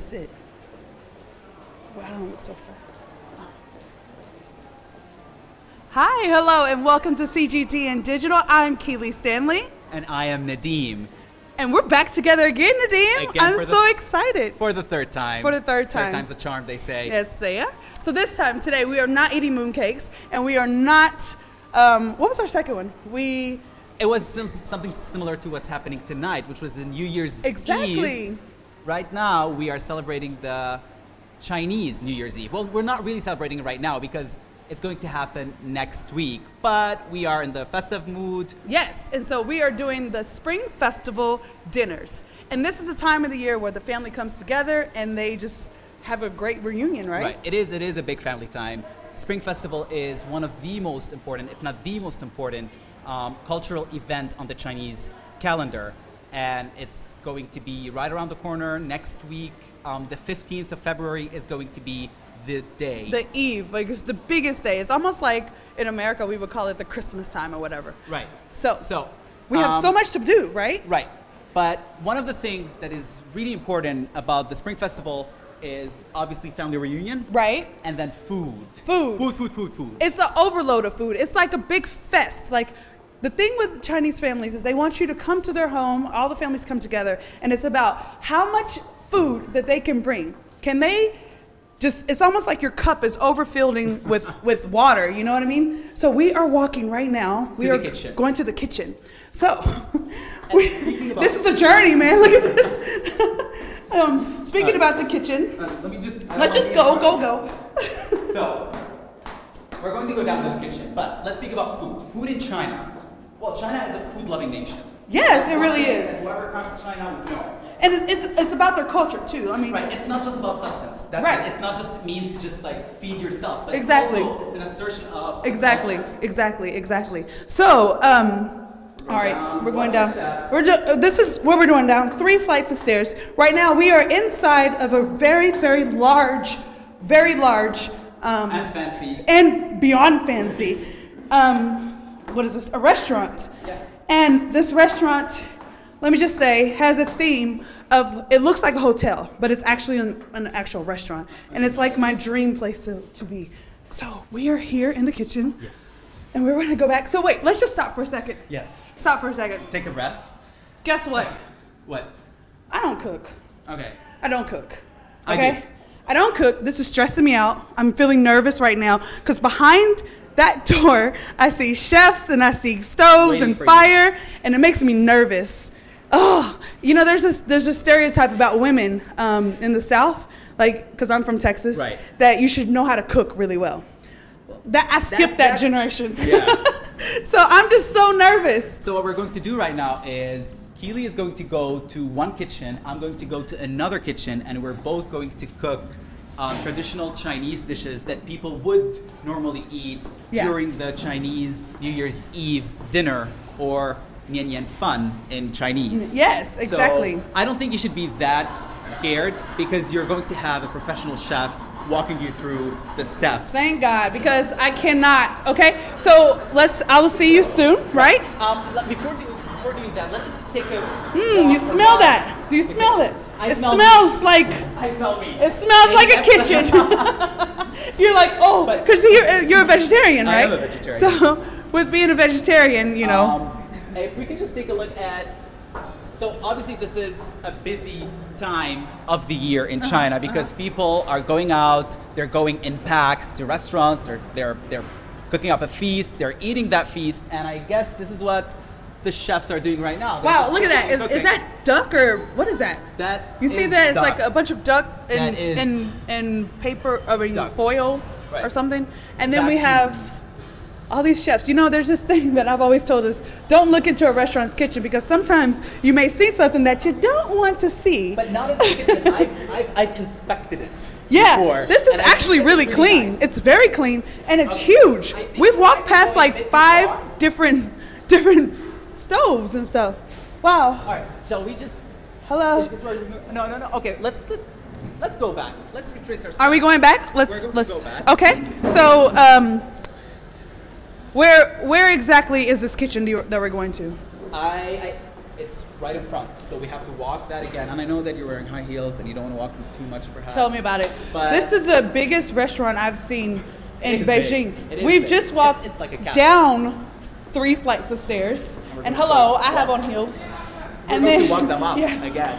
That's it. Well, I don't look so fat. Hi, hello, and welcome to CGTN Digital. I'm Keely Stanley. And I am Nadim. And we're back together again, Nadim. I'm so excited. For the third time. For the third time. Third time's a charm, they say. Yes, they are. So this time, today, we are not eating mooncakes, and we are not, what was our second one? It was something similar to what's happening tonight, which was the New Year's Exactly. Eve. Right now, we are celebrating the Chinese New Year's Eve. Well, we're not really celebrating it right now because it's going to happen next week, but we are in the festive mood. Yes, and so we are doing the Spring Festival dinners. And this is a time of the year where the family comes together and they just have a great reunion, right? Right, it is a big family time. Spring Festival is one of the most important, if not the most important, cultural event on the Chinese calendar. And it's going to be right around the corner next week. The 15th of February is going to be the day. The eve, like it's the biggest day. It's almost like in America we would call it the Christmas time or whatever. Right. So we have so much to do, right? Right. But one of the things that is really important about the Spring Festival is obviously family reunion. Right. And then food. Food. It's an overload of food. It's like a big fest. Like the thing with Chinese families is they want you to come to their home, all the families come together, and it's about how much food that they can bring. Can they just, it's almost like your cup is overfilling with water, you know what I mean? So we are walking right now. We are going to the kitchen. So this is a journey, man. Look at this. Speaking about the kitchen, let's just go. So we're going to go down to the kitchen, but let's speak about food. Food in China. Well, China is a food-loving nation. Yes, it really is. Whoever comes to China would know. And it's about their culture too. I mean, right. It's not just about sustenance. That's right. It's not just means to just like feed yourself. But exactly. It's an assertion of exactly. So, all right, we're going down. This is what we're doing down 3 flights of stairs. Right now, we are inside of a very, very large, and fancy and beyond fancy. What is this? A restaurant. Yeah. And this restaurant, let me just say, has a theme of, it looks like a hotel, but it's actually an actual restaurant. And it's like my dream place to be. So we are here in the kitchen. Yes. And we're gonna go back. So wait, let's just stop for a second. Yes. Stop for a second. Take a breath. Guess what? What? I don't cook. Okay. I don't cook. Okay? I do. I don't cook. This is stressing me out. I'm feeling nervous right now because behind that door, I see chefs and I see stoves and fire, and it makes me nervous. Oh, you know, there's a stereotype about women in the South, like, because I'm from Texas, right, that you should know how to cook really well. I skipped that generation. Yeah. So I'm just so nervous. So what we're going to do right now is Keely is going to go to one kitchen, I'm going to go to another kitchen, and we're both going to cook traditional Chinese dishes that people would normally eat during the Chinese New Year's Eve dinner or年夜饭in Chinese. Yes, exactly. So I don't think you should be that scared because you're going to have a professional chef walking you through the steps. Thank God, because I cannot. Okay, so I will see you soon, right? Before doing that, let's just take a you smell that? Do you smell it? It smells like. I smell meat. It smells like a kitchen. You're like, oh, because you're a vegetarian, right? I am a vegetarian. So with being a vegetarian, you know. If we could just take a look at. So obviously this is a busy time of the year in China because people are going out, they're going in packs to restaurants, they're cooking up a feast, they're eating that feast, and I guess this is what the chefs are doing right now. Wow, look at that. Is that duck or what is that? That you see is that it's duck. like a bunch of duck in paper, foil right, or something. And then we have all these chefs. You know, there's this thing that I've always told us, don't look into a restaurant's kitchen because sometimes you may see something that you don't want to see. But not in the kitchen. I've inspected it. Yeah, before, this is actually really clean. Nice. It's very clean and it's huge. We've walked past like 5 different stoves and stuff. Wow. All right, shall we just? Hello. No. Okay, let's go back. Let's retrace our steps. Are we going back? Let's go back. Okay. So where exactly is this kitchen that we're going to? it's right in front, so we have to walk that again. And I know that you're wearing high heels and you don't want to walk too much, perhaps. Tell me about it. But this is the biggest restaurant I've seen in Beijing. We've just walked it's like a down 3 flights of stairs. And hello, I have on heels. And then to walk them up again.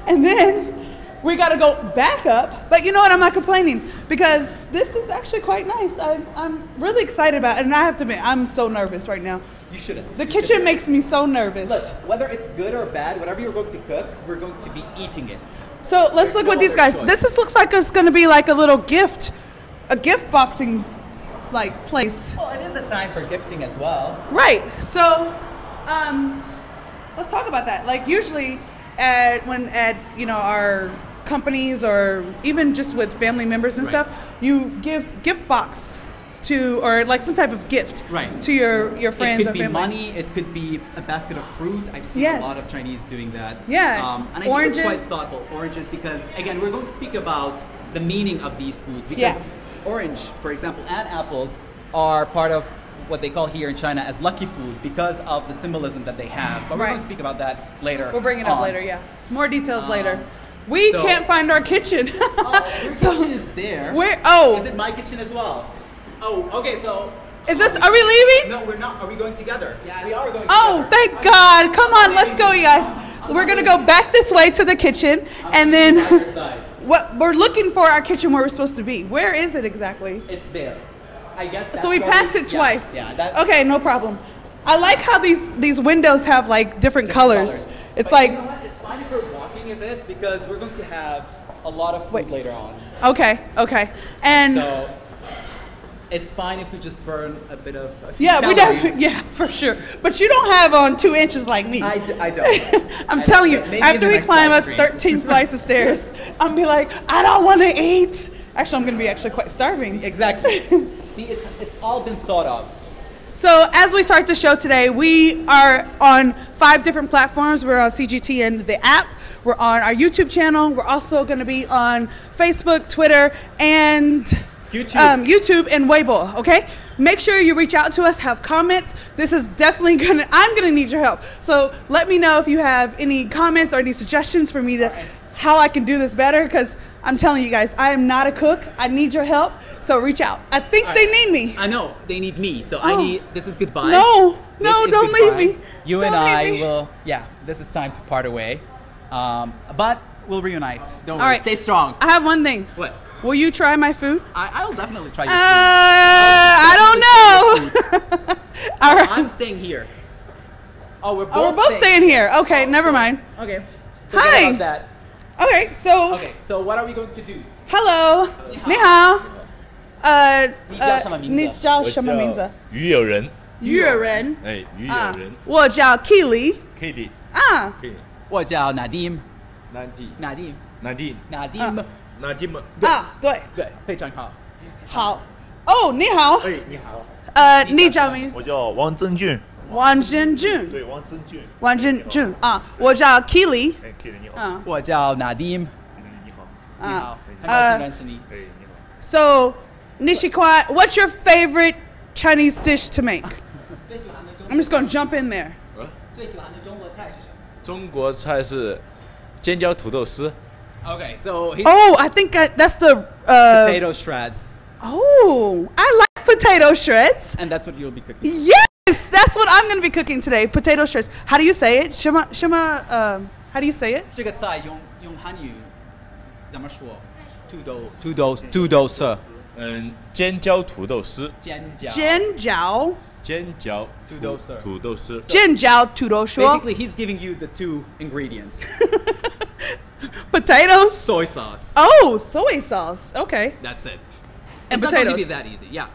And then we got to go back up. But you know what? I'm not complaining because this is actually quite nice. I'm really excited about it. And I have to admit, I'm so nervous right now. You shouldn't. The kitchen makes me so nervous. Look, whether it's good or bad, whatever you're going to cook, we're going to be eating it. So let's look with these guys. This looks like it's going to be like a little gift, a gift boxing like place. Well, it is a time for gifting as well. Right. So let's talk about that. Like usually at you know our companies or even just with family members and stuff, you give gift box to or like some type of gift to your friends or family. It could be money, it could be a basket of fruit. I've seen a lot of Chinese doing that. Yeah. And I think it's quite thoughtful. Oranges, because again, we're going to speak about the meaning of these foods because orange, for example, and apples are part of what they call here in China as lucky food because of the symbolism that they have. But we're going to speak about that later. We'll bring it up later, Some more details later. We can't find our kitchen. Your kitchen is there. Where? Oh. Is it my kitchen as well? Oh, okay, so. Is this, are we leaving? No, we're not. Are we going together? Yeah, we are going together. Oh, thank God. Come on, let's go, you guys. We're going to go back this way to the kitchen. And then what we're looking for our kitchen where we're supposed to be. Where is it exactly? It's there. I guess that's so we passed it twice. Yeah, okay, no problem. I like how these windows have like different colors. It's but like you know what? It's fine if we're walking a bit because we're going to have a lot of food later on. Okay. And so it's fine if we just burn a bit of a few calories. We definitely, for sure. But you don't have on 2 inches like me. I don't. I'm telling you, after we climb up 13 flights of stairs, I'm be like, I don't want to eat. Actually, I'm going to be quite starving. Exactly. See, it's all been thought of. So as we start the show today, we are on 5 different platforms. We're on CGTN, the app. We're on our YouTube channel. We're also going to be on Facebook, Twitter, and YouTube and Weibo, okay? Make sure you reach out to us, have comments. This is definitely I'm gonna need your help. So let me know if you have any comments or any suggestions for me to how I can do this better, because I'm telling you guys, I am not a cook. I need your help, so reach out. I think they need me. I know, they need me, so I need, this is goodbye. No, don't leave me. You and I will, this is time to part away. But we'll reunite. Don't worry, stay strong. I have one thing. What? Will you try my food? I'll definitely try your food. I don't know. All right. I'm staying here. Oh, we're both staying here. Okay, never mind. Okay. Hi. About that. Okay, so. Okay, so what are we going to do? Hello. 你好。你叫什么名字？你叫什么名字？鱼友人。鱼友人。哎，鱼友人。我叫 Kelly。Kelly。啊。我叫 Nadim。Nadim。啊，对，非常好。好。哦，你好。哎，你好。你叫名字？我叫王增俊。王增俊。对，王增俊。王增俊啊，我叫 Kelly。哎 ，Kelly 你好。我叫 Nadim。你好。你好。很高兴认识你。哎，你好。So, Nishikwa, what's your favorite Chinese dish to make? I'm just gonna jump in there. 最喜欢的中国菜是什么？中国菜是尖椒土豆丝。Okay, so I think that's the potato shreds. Oh, I like potato shreds. And that's what you'll be cooking. Yes, that's what I'm going to be cooking today. Potato shreds. How do you say it? How do you say it? 这个菜用汉语怎么说？土豆丝。尖椒土豆丝。尖椒土豆丝。尖椒土豆丝。Basically, he's giving you the 2 ingredients. Potatoes. Soy sauce. Oh, soy sauce. Okay. That's it. And it's potatoes. Not going to be that easy. Yeah.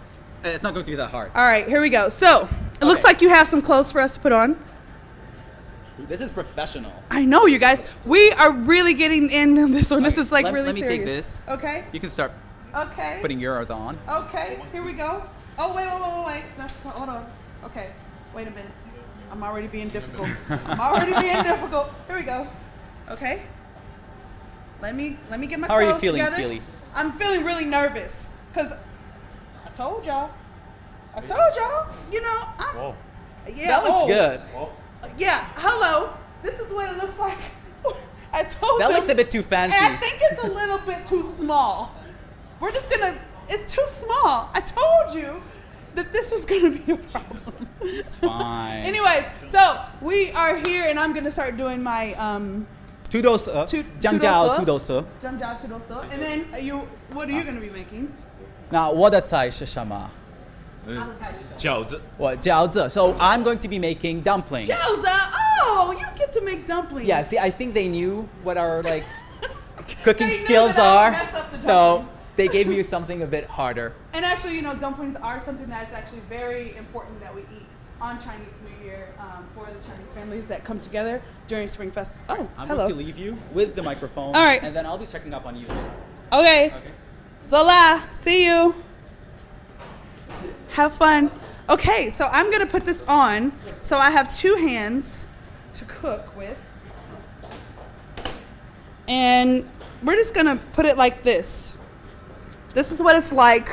It's not going to be that hard. All right, here we go. So, it looks like you have some clothes for us to put on. This is professional. I know, you guys. We are really getting in this one. This is like really serious. Let me take this. Okay. You can start putting yours on. Okay, here we go. Oh, wait. Hold on. Okay, wait a minute. I'm already being difficult. Here we go. Okay. Let me get my clothes together. How are you feeling, Keely? I'm feeling really nervous because I told y'all. You know, that looks good. yeah, hello. This is what it looks like. I told That them, looks a bit too fancy. I think it's a little bit too small. We're just gonna, it's too small. I told you that this was gonna be a problem. It's fine. Anyways, so we are here and I'm gonna start doing my Jiangjiao 土豆丝. And then what are you gonna be making? 那我的菜是什么？饺子。我饺子. So I'm going to be making dumplings. Jiaozi! Oh, you get to make dumplings. Yeah, see, I think they knew what our like cooking They knew skills that I would are, mess up the so dumplings. they gave me something a bit harder. And actually, you know, dumplings are something that is actually very important that we eat on Chinese New Year for the Chinese families that come together during Spring Festival. Oh, I'm hello. going to leave you with the microphone, All right. and then I'll be checking up on you later. Okay. Okay. Zola, see you. Have fun. Okay, so I'm gonna put this on. So I have 2 hands to cook with. And we're just gonna put it like this. This is what it's like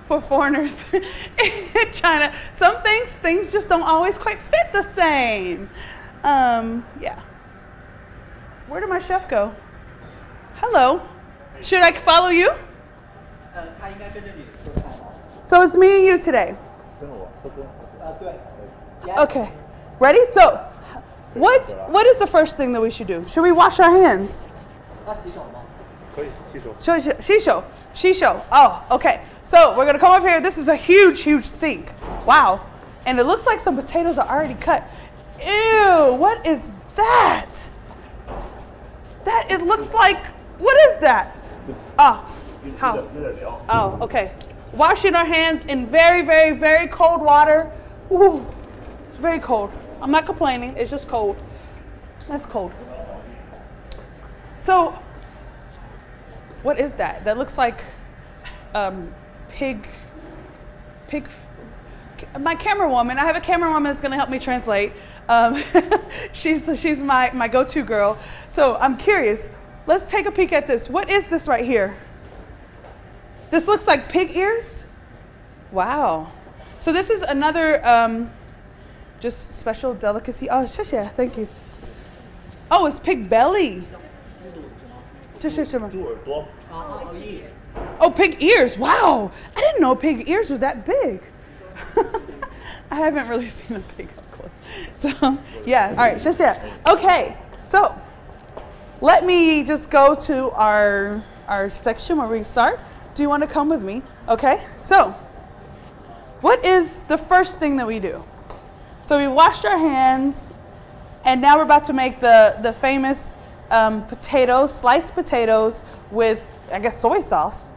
for foreigners in China. Some things just don't always quite fit the same. Yeah. Where did my chef go? Hello. Should I follow you? So it's me and you today. Okay. Ready? So, what is the first thing that we should do? Should we wash our hands? 洗手. Oh, okay. So we're gonna come over here. This is a huge sink. Wow. And it looks like some potatoes are already cut. Ew, what is that? It looks like, what is that? Oh, how? Oh, okay. Washing our hands in very cold water. Ooh, it's very cold. I'm not complaining, it's just cold. That's cold. So, what is that? That looks like pig. My camera woman, I have a camera woman that's gonna help me translate. She's my go-to girl. So I'm curious, let's take a peek at this. What is this right here? This looks like pig ears? Wow. So this is another just special delicacy. Oh, thank you. Oh, it's pig belly. Oh, pig ears. Wow. I didn't know pig ears were that big. I haven't really seen a pig up close. So, yeah. All right. Okay. So, let me just go to our section where we start. Do you want to come with me? Okay. So, what is the first thing that we do? So, we washed our hands, and now we're about to make the famous potatoes, sliced potatoes with, I guess, soy sauce.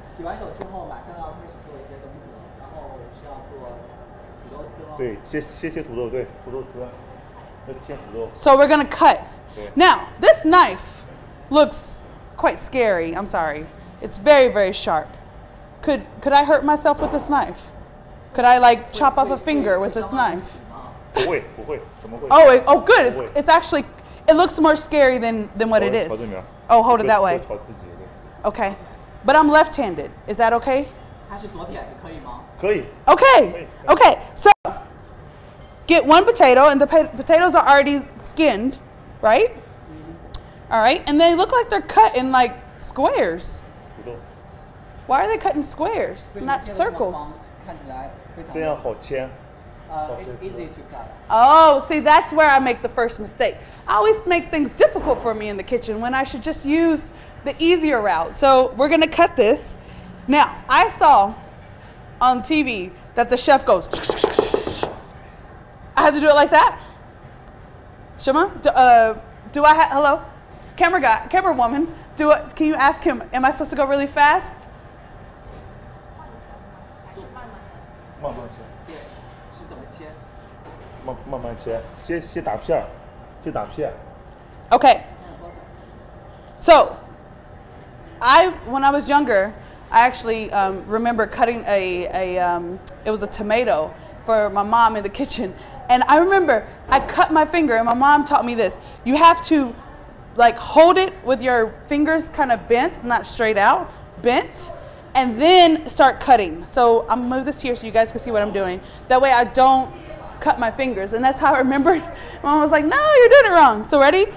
So we're gonna cut. Now, this knife looks quite scary. I'm sorry. It's very sharp. Could I hurt myself with this knife? Could I like chop off a finger with this knife? Oh, good. It's actually, it looks more scary than what it is. Oh, hold it that way. Okay. But I'm left-handed. Is that okay? Okay. So, get 1 potato, and the potatoes are already skinned, right? All right. And they look like they're cut in like squares. Why are they cut in squares, not circles? It's easy to cut. Oh, see, that's where I make the first mistake. I always make things difficult for me in the kitchen when I should just use the easier route. So we're gonna cut this. Now, I saw on TV that the chef goes, I have to do it like that? Shema, do I have, hello? Camera woman, can you ask him, am I supposed to go really fast? Okay. So, when I was younger, I actually remember cutting it was a tomato for my mom in the kitchen. And I remember I cut my finger, and my mom taught me this. You have to like hold it with your fingers kind of bent, not straight out, bent, and then start cutting. So I'm gonna move this here so you guys can see what I'm doing. That way I don't cut my fingers, and that's how I remembered. Mom was like, no, you're doing it wrong. So ready?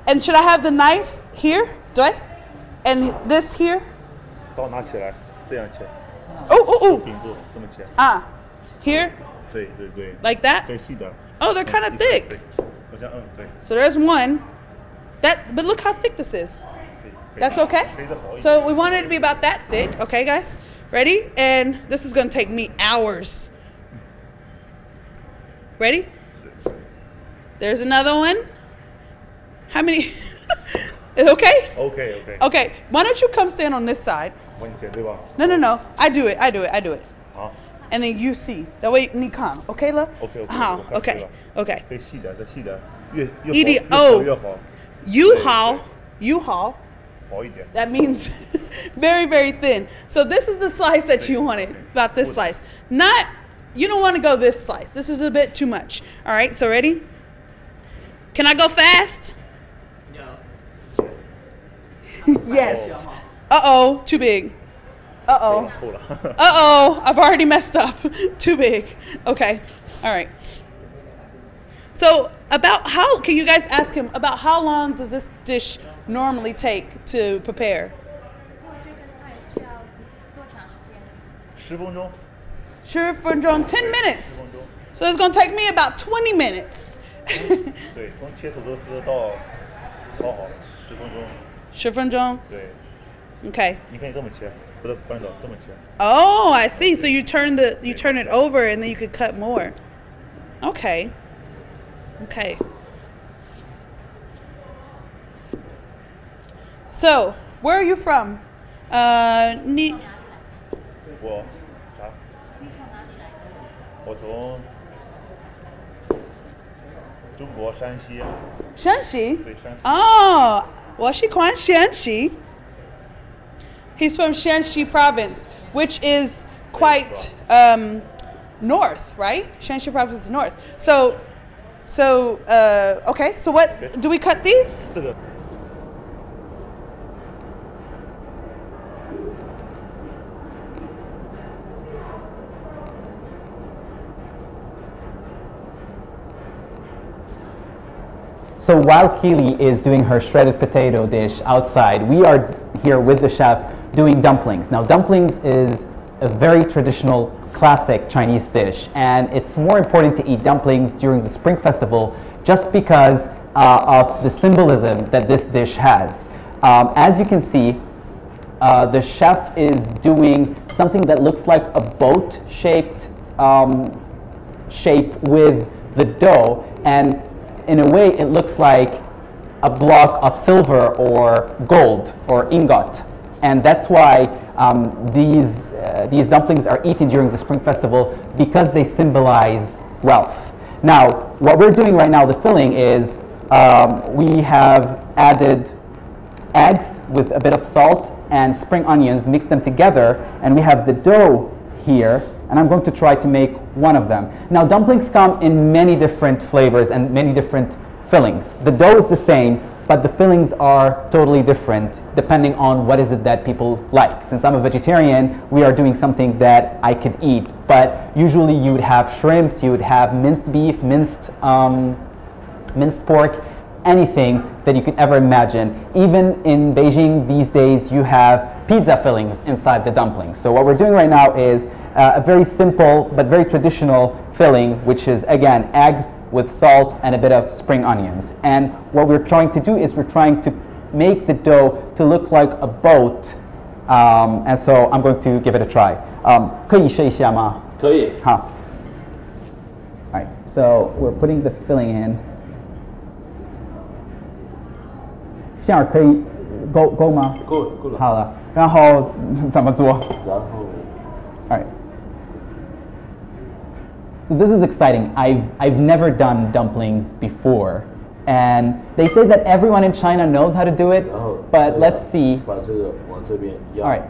And should I have the knife here? Do I? And this here? 刀拿起来，这样切。 Oh. 顶住，这么切。 Here? 对对对。 Like that? 可以细的。 Oh, they're kind of thick. 对，好像对。 So there's one. But look how thick this is. That's okay? So we want it to be about that thick. Okay, guys? Ready? And this is going to take me hours. Ready? There's another one. How many? Is it okay? Okay. Okay. Why don't you come stand on this side? 我你切对吧？ No. I do it. 好。 And then you see. That way, you come. Okay, love? Okay. Okay. 可以细的，再细的，越哦越好。 You haul. 薄一点。 That means very, very thin. So this is the slice that you wanted, about this slice. Not, you don't want to go this slice. This is a bit too much. All right, so ready? Can I go fast? No. Yes. Uh-oh, too big. Uh-oh. 厚了。 Uh-oh, I've already messed up. Too big. Okay, all right. So can you guys ask him about how long does this dish normally take to prepare? 10分钟。 Sure, for 10 minutes. So it's going to take me about 20 minutes. 对，从切土豆丝到烧好10分钟。 10分钟? 对。 Okay. 你可以这么切，不是扳手这么切。 Oh, I see. So you turn it over and then you could cut more. Okay. So, where are you from? 我啥？我从中国山西。山西? 对，山西。 Oh, 我喜欢山西. He's from Shanxi province, which is quite north, right? Shanxi province is north. So okay. So what do we cut these? 这个。 So while Keely is doing her shredded potato dish outside, we are here with the chef doing dumplings. Now dumplings is a very traditional classic Chinese dish, and it's more important to eat dumplings during the Spring Festival just because of the symbolism that this dish has. As you can see, the chef is doing something that looks like a boat-shaped shape with the dough, and in a way it looks like a block of silver or gold or ingot, and that's why these dumplings are eaten during the Spring Festival because they symbolize wealth. Now, what we're doing right now, the filling is we have added eggs with a bit of salt and spring onions, mix them together, and we have the dough here, and I'm going to try to make one of them. Now, dumplings come in many different flavors and many different fillings. The dough is the same, but the fillings are totally different depending on what is it that people like. Since I'm a vegetarian, we are doing something that I could eat, but usually you would have shrimps, you would have minced beef, minced pork, anything that you could ever imagine. Even in Beijing these days, you have pizza fillings inside the dumplings. So what we're doing right now is a very simple but very traditional filling, which is again eggs with salt and a bit of spring onions. And what we're trying to do is we're trying to make the dough to look like a boat. And so I'm going to give it a try. 可以试一下吗？可以。好。All right, so we're putting the filling in. 馅儿可以够吗？够了。好了，然后怎么做？然后 All right. So this is exciting. I've never done dumplings before, and they say that everyone in China knows how to do it. But let's see. 把这个往这边压。 All right.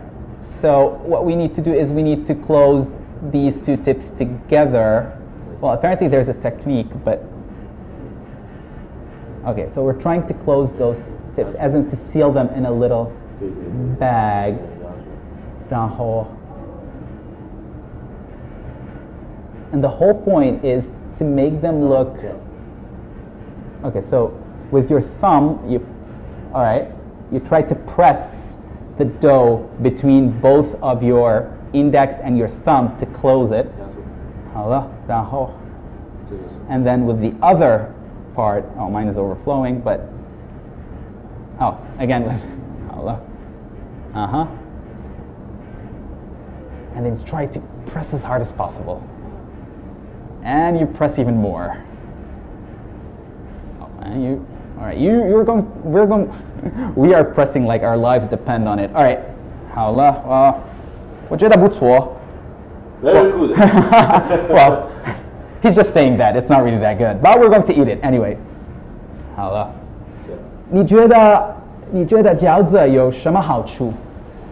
So what we need to do is we need to close these two tips together. Well, apparently there's a technique, but okay. So we're trying to close those tips, as in to seal them in a little bag. 然后 And the whole point is to make them look. Okay, so with your thumb, all right, you try to press the dough between both of your index and your thumb to close it. 好了，然后 and then with the other part, oh, mine is overflowing, but oh, again, 好了, and then you try to press as hard as possible, and you press even more. Oh, and all right, we are pressing like our lives depend on it. All right, 好了，我觉得不错。Very good. Well, he's just saying that. It's not really that good. But we're going to eat it anyway. 好了，你觉得饺子有什么好处？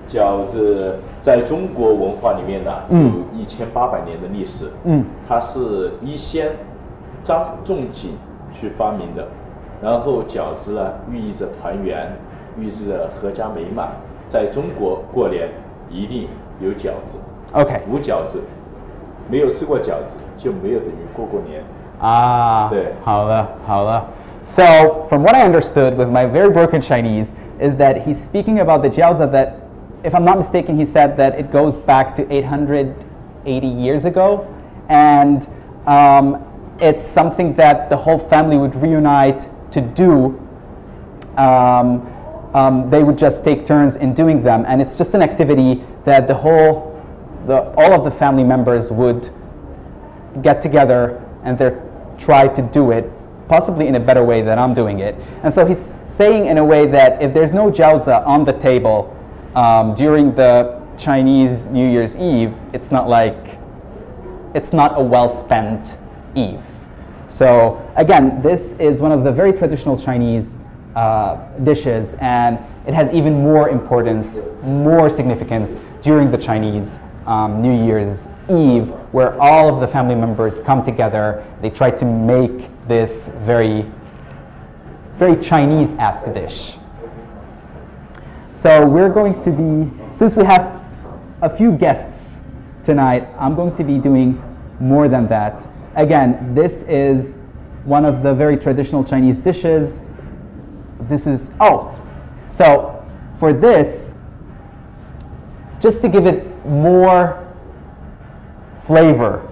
饺子在中国文化里面呢，有1800年的历史。它是以先张仲景去发明的。然后饺子呢，寓意着团圆，寓意着阖家美满。在中国过年一定有饺子。Okay. 无饺子，没有吃过饺子就没有等于过年。对。好了。So, from what I understood with my very broken Chinese, is that he's speaking about the jiaozi that, if I'm not mistaken, he said that it goes back to 880 years ago, and it's something that the whole family would reunite to do. They would just take turns in doing them, and it's just an activity that all of the family members would get together and try to do it, possibly in a better way than I'm doing it. And so he's saying in a way that if there's no jiaozi on the table during the Chinese New Year's Eve, it's not a well-spent Eve. So again, this is one of the very traditional Chinese dishes, and it has even more importance, more significance during the Chinese New Year's Eve, where all of the family members come together. They try to make this very, very Chinese-esque dish. So we're going to be, since we have a few guests tonight, I'm going to be doing more than that. Again, this is one of the very traditional Chinese dishes. This is, so for this, just to give it more flavor,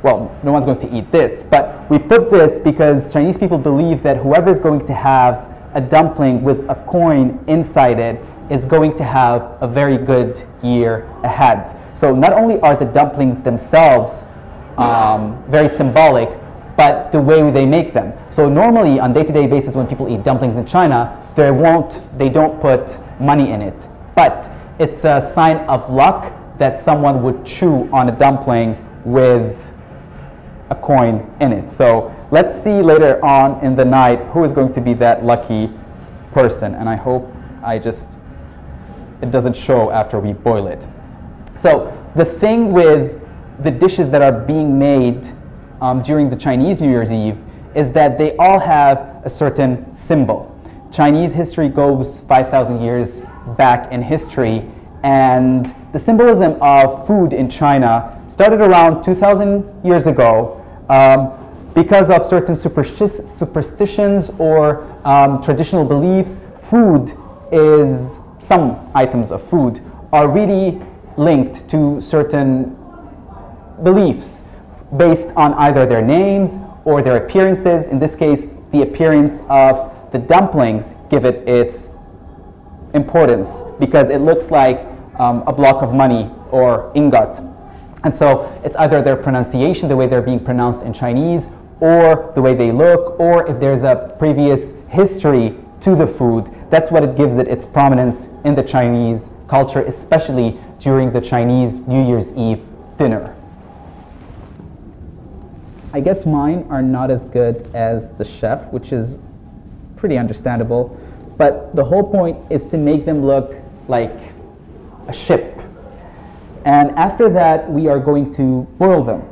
well, no one's going to eat this, but we put this because Chinese people believe that whoever's going to have a dumpling with a coin inside it is going to have a very good year ahead. So not only are the dumplings themselves very symbolic, but the way they make them. So normally on day-to-day basis when people eat dumplings in China, they don't put money in it. But it's a sign of luck that someone would chew on a dumpling with a coin in it. So let's see later on in the night who is going to be that lucky person. And I hope it doesn't show after we boil it. So the thing with the dishes that are being made during the Chinese New Year's Eve is that they all have a certain symbol. Chinese history goes 5,000 years back in history, and the symbolism of food in China started around 2,000 years ago because of certain superstitions or traditional beliefs. Some items of food are really linked to certain beliefs based on either their names or their appearances. In this case, the appearance of the dumplings give it its importance because it looks like a block of money or ingot. And so it's either their pronunciation, the way they're being pronounced in Chinese, or the way they look, or if there's a previous history to the food. That's what it gives it its prominence in the Chinese culture, especially during the Chinese New Year's Eve dinner. I guess mine are not as good as the chef, which is pretty understandable, but the whole point is to make them look like a ship. And after that, we are going to boil them.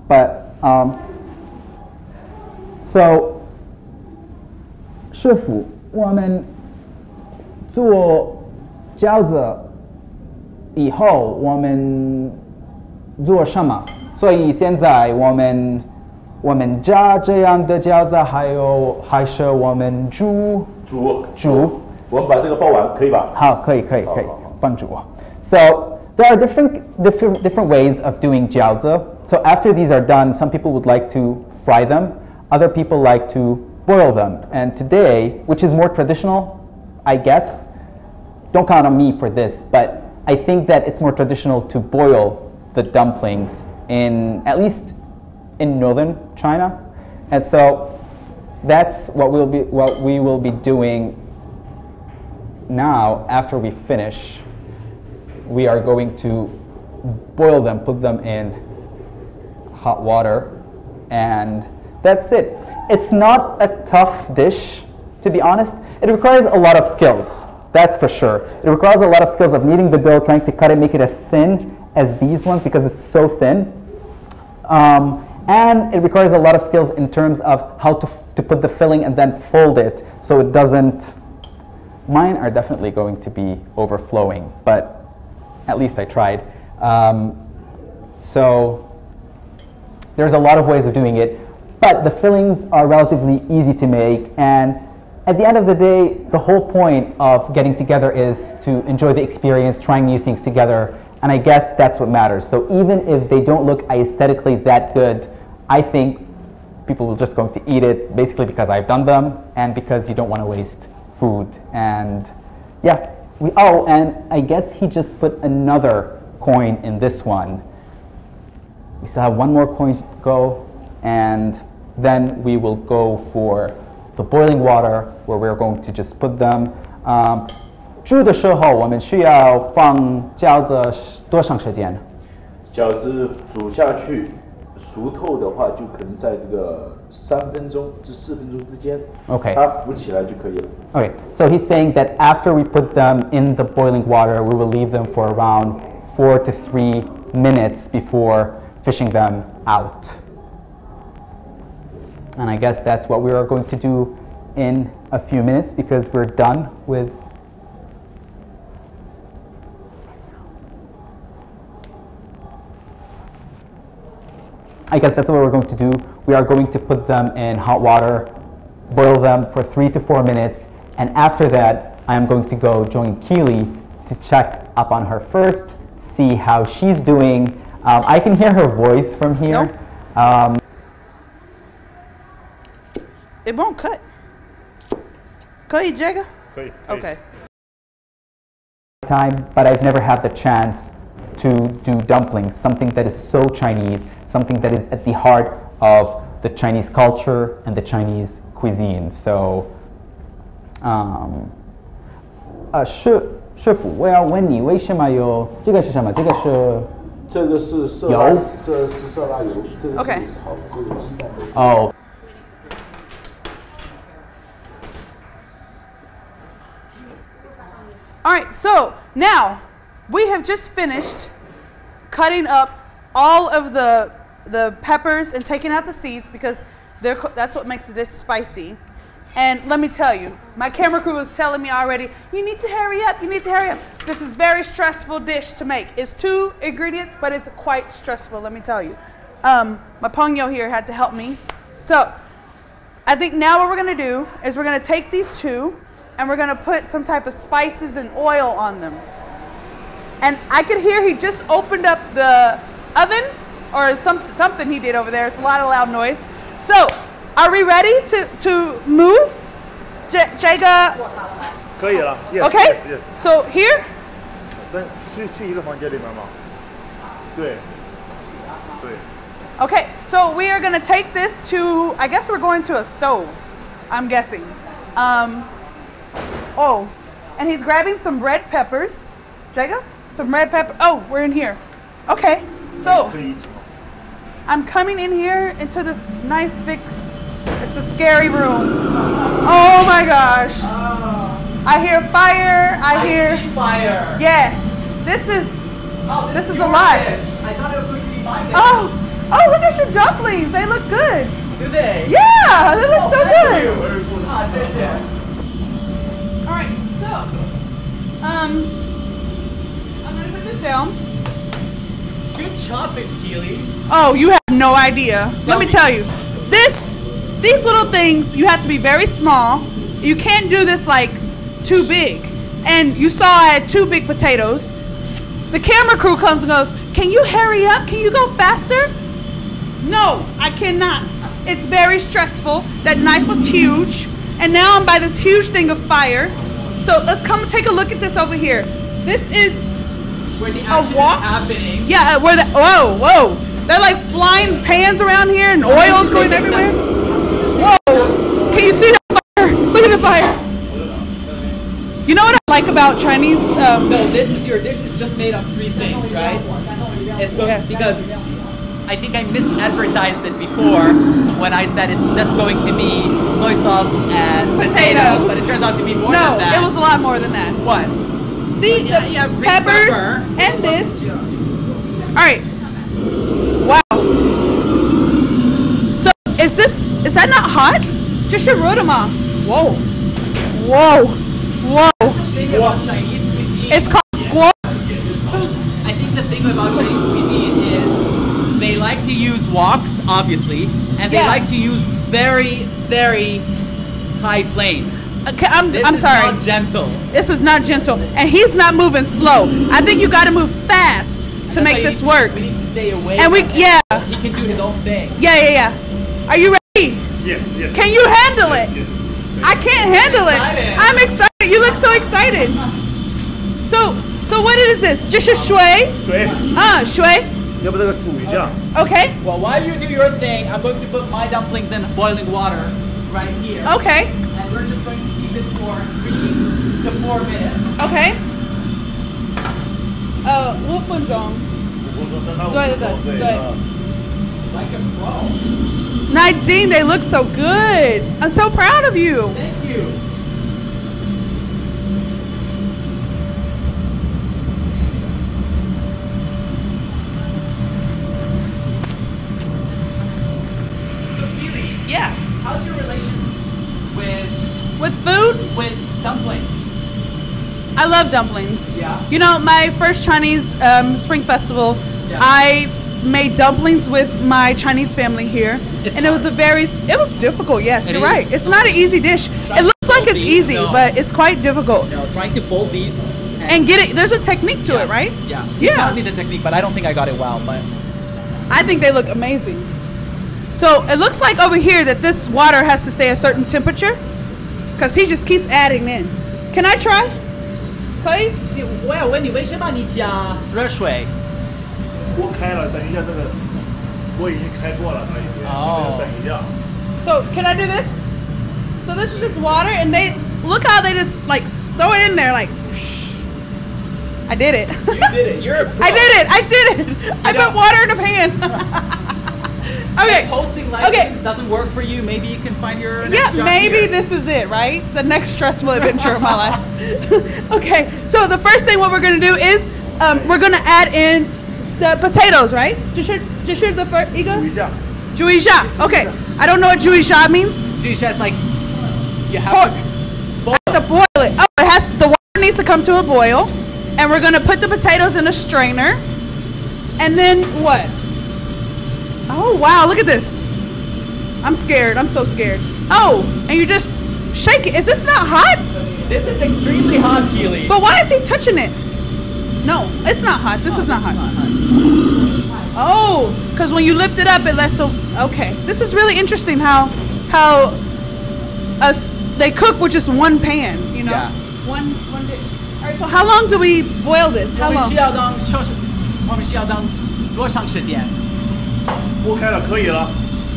But, so, 师傅，我们做饺子以后，我们做什么？所以现在我们炸这样的饺子，还是我们煮。我们把这个包完，可以吧？好，可以，帮助我。So there are different ways of doing jiaozi. So after these are done, some people would like to fry them. Other people like to boil them. And today, which is more traditional, I guess, don't count on me for this, but I think that it's more traditional to boil the dumplings at least in northern China. And so that's what we will be doing now. After we finish, we are going to boil them, put them in hot water, and that's it. It's not a tough dish, to be honest. It requires a lot of skills, that's for sure. It requires a lot of skills of kneading the dough, trying to cut it, make it as thin as these ones because it's so thin. And it requires a lot of skills in terms of how to put the filling and then fold it so it doesn't. Mine are definitely going to be overflowing, but at least I tried. So there's a lot of ways of doing it, but the fillings are relatively easy to make, and at the end of the day, the whole point of getting together is to enjoy the experience, trying new things together, and I guess that's what matters. So even if they don't look aesthetically that good, I think people are just going to eat it basically because I've done them and because you don't want to waste food. And yeah, and I guess he just put another coin in this one. We still have one more coin to go, and then we will go for the boiling water where we're going to just put them. 煮的时候我们需要放饺子多长时间？饺子煮下去熟透的话，就可能在这个3分钟至4分钟之间。Okay. 它浮起来就可以了。Okay, so he's saying that after we put them in the boiling water, we will leave them for around 4 to 3 minutes before fishing them out. And I guess that's what we are going to do in a few minutes because we're done with. I guess that's what we're going to do. We are going to put them in hot water, boil them for 3 to 4 minutes, and after that, I am going to go join Keely to check up on her first, see how she's doing. I can hear her voice from here. Nope. It won't cut. Cut you, Jagger? Okay. Time, but I've never had the chance to do dumplings, something that is so Chinese, something that is at the heart of the Chinese culture and the Chinese cuisine. So, 师傅，我要问你，为什么有这个是什么？这个是色拉油，这是色拉油，这个是 Okay. 炒这个鸡蛋的。Oh. All right, so now we have just finished cutting up all of the peppers and taking out the seeds because that's what makes the dish spicy. And let me tell you, my camera crew was telling me already, you need to hurry up, you need to hurry up. This is a very stressful dish to make. It's 2 ingredients, but it's quite stressful, let me tell you. My Pongyo here had to help me. So I think now what we're gonna do is we're gonna take these 2 and we're gonna put some type of spices and oil on them. And I could hear he just opened up the oven or something he did over there. It's a lot of loud noise. So, are we ready to move? Jaga? 可以了。Yes, Okay. Yes. So here? 去一个房间里面吗？对。对。 Okay. So we are gonna take this to. I guess we're going to a stove. I'm guessing. Oh, and he's grabbing some red peppers. Jaga? Some red pepper. Oh, we're in here. Okay. So I'm coming in here into this nice big. It's a scary room. Oh my gosh. I hear fire. I hear see fire. Yes. This is this is a lot. I thought it was going to be my dish. Oh, look at your dumplings. They look good. Do they? Yeah, they look so good. All right, so I'm gonna put this down. Good chopping, Keely. Oh, you have no idea. Let me tell you. These little things, you have to be very small. You can't do this like too big. And you saw I had 2 big potatoes. The camera crew comes and goes, can you hurry up? Can you go faster? No, I cannot. It's very stressful. That knife was huge. And now I'm by this huge thing of fire. So let's come take a look at this over here. This is Where the action is happening. yeah, whoa. They're like flying pans around here and oil's going everywhere. Whoa, can you see the fire? Look at the fire. You know what I like about Chinese? So your dish is just made of 3 things, right? It's going because I think I misadvertised it before when I said it's just going to be soy sauce and potatoes, but it turns out to be more than that. No, it was a lot more than that. What? These peppers pepper. and this. All right. Wow. So is that not hot? Just your rodama. Whoa. Thing about Chinese cuisine. It's called guo. I think the thing about Chinese cuisine is they like to use woks, obviously, and they like to use very, very high flames. Okay, I'm This sorry. is not gentle. This is not gentle, and he's not moving slow. I think you got to move fast to make this work. We need to stay away. And from him. He can do his own thing. Yeah. Are you ready? Yes. Can you handle it? I can't handle it. Excited. I'm excited. You look so excited. So what is this? Just a shui? 水，Shui. 要不这个煮一下。 Okay. Well, while you do your thing, I'm going to put my dumplings in boiling water right here. Okay. And we're just going to keep it for 3 to 4 minutes. Okay. 5分钟。对。 Like a pro. Nadine, they look so good. I'm so proud of you. Thank you. So, Keely, Yeah. how's your relation With food, with dumplings? I love dumplings. Yeah. You know, my first Chinese Spring Festival, Yeah. I made dumplings with my Chinese family here. It's And it was hard. it was difficult, yes, It you're is. right. It's not an easy dish. Try It looks to like fold it's these, easy, no. but it's quite difficult. No, trying to fold these And get it, there's a technique to it, right? Yeah. You Yeah. taught me the technique, but I don't think I got it well. But I think they look amazing. So it looks like over here that this water has to stay a certain temperature because he just keeps adding in. Can I try? 可以？我要问你，为什么你加热水？锅开了，等一下这个锅已经开过了，它已经。哦等一下。 So can I do this? So this is just water, and they look how they just like throw it in there, like. I did it. You did it. You're a pro. I did it. I know- put water in a pan. Okay. If hosting live things doesn't work for you, maybe you can find your Yeah, next job maybe here. this is it, right? The next stressful adventure of my life. Okay, so the first thing what we're gonna do is we're gonna add in the potatoes, right? Just the first. 煮一下。 Juisha. Okay, I don't know what juisha means. Just like you have Pork. to boil. I have to boil it. Oh, the water needs to come to a boil, and we're gonna put the potatoes in a strainer, and then what? Oh wow, look at this. I'm scared. I'm so scared. Oh, and you just shake it. Is this not hot? This is extremely hot, Keely. But why is he touching it? No, it's not hot. This is not hot. Oh, because when you lift it up, it lets the. Okay, this is really interesting. How they cook with just one pan. You know, Yeah. one dish. All right. So how long do we boil this? How 我们 long? 需要当多长时间？锅开了，可以了。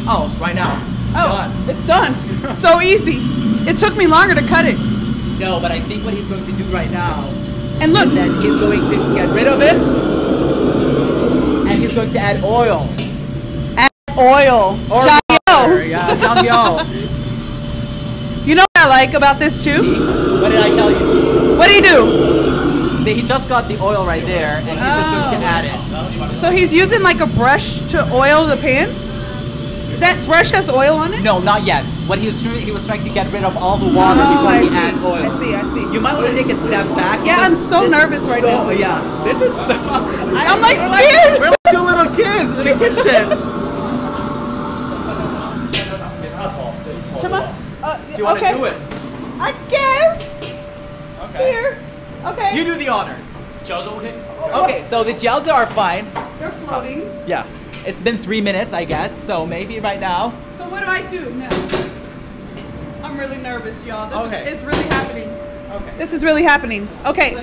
Oh, right now. Oh, Done. it's done. So easy. It took me longer to cut it. No, but I think what he's going to do right now And look, is that he's going to get rid of it, and he's going to add oil. add oil. Or Jiao. water. Yeah, 酱油. You know what I like about this too? What did I tell you? What do you do? He just got the oil right there, and he's just going to add it. So he's using like a brush to oil the pan? That brush has oil on it? No, not yet. What he was trying to get rid of all the water Oh, before I he see. adds oil. I see. You might want to take a step back. Yeah, I'm because so this is nervous right now. Yeah, this is so. I'm like scared. We're like in the kitchen. Shema? Do you want to do it? I guess. Okay. Here. Okay. You do the honors. 饺子 OK。 Okay, so the jiaozi are fine. They're floating. Yeah. It's been 3 minutes, I guess, so maybe right now. So what do I do now? I'm really nervous, y'all. This Okay. is really happening. Okay. This is really happening. Okay.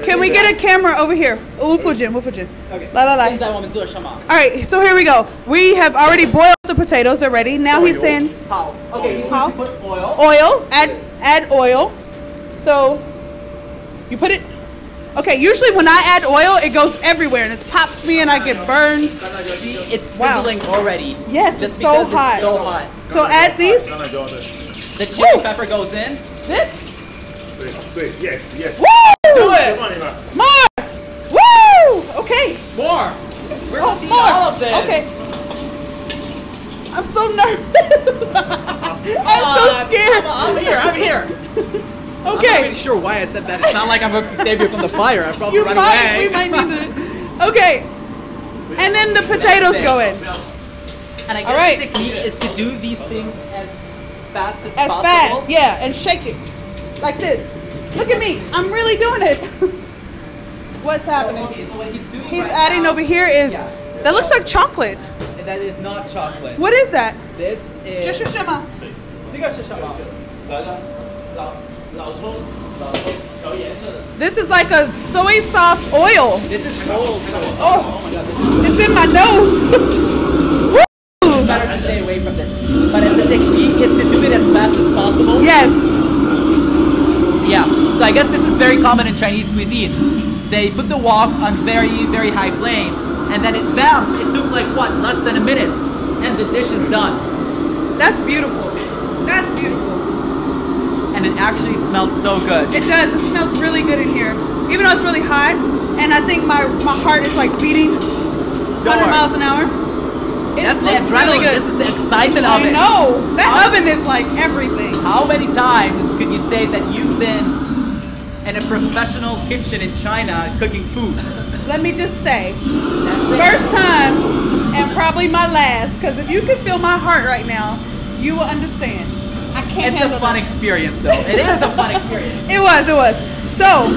Can we get a camera over here? Wufujin. Okay. La la la. 现在我们做什么？ All right, so here we go. We have already boiled the potatoes already. Now he's saying How? Okay, he's How? going to put oil. oil. Add oil. So you put it. Okay, usually when I add oil, it goes everywhere and it pops me and I get burned. See, it's Wow. sizzling already. Yes, just it's so because hot. It's so hot. So add these. The chili pepper goes in. This. 对 yes yes Woo! Do it. More. Woo! Okay. More. We're Oh, gonna see more. all of this. Okay. I'm so nervous. I'm so scared. I'm here. I'm here. I'm not Okay. really sure why I said that. It's not like I'm going to save you from the fire. I'll probably You run might. away. We might need to. Okay. And then the potatoes go in. And I guess All right. the technique is to do these things as fast as As possible. fast, yeah, and shake it like this. Look at me. I'm really doing it. What's happening? Okay, so what he's doing He's right adding now, over here is Yeah. that looks like chocolate. That is not chocolate. What is that? This is. 这是什么？这个是什么？老抽调颜色的。 This is like a soy sauce oil. This is cold. Oh. my god, this is It's in my nose. Woo! better to stay away from this. But the technique is to do it as fast as possible. Yes. Yeah. So I guess this is very common in Chinese cuisine. They put the wok on very, very high flame, and then it took like what, less than a minute, and the dish is done. That's beautiful. That's beautiful. And it actually smells so good. It does. It smells really good in here. Even though it's really hot, and I think my heart is like beating 100 worry. miles an hour. It That's the looks really adrenaline. good. This is the excitement of I it. know. That oven is like everything. How many times could you say that you've been in a professional kitchen in China cooking food? Let me just say, That's it. first time and probably my last, because if you could feel my heart right now, you will understand. I can't It's handle a fun this. experience, though. It is a fun experience. It was. So,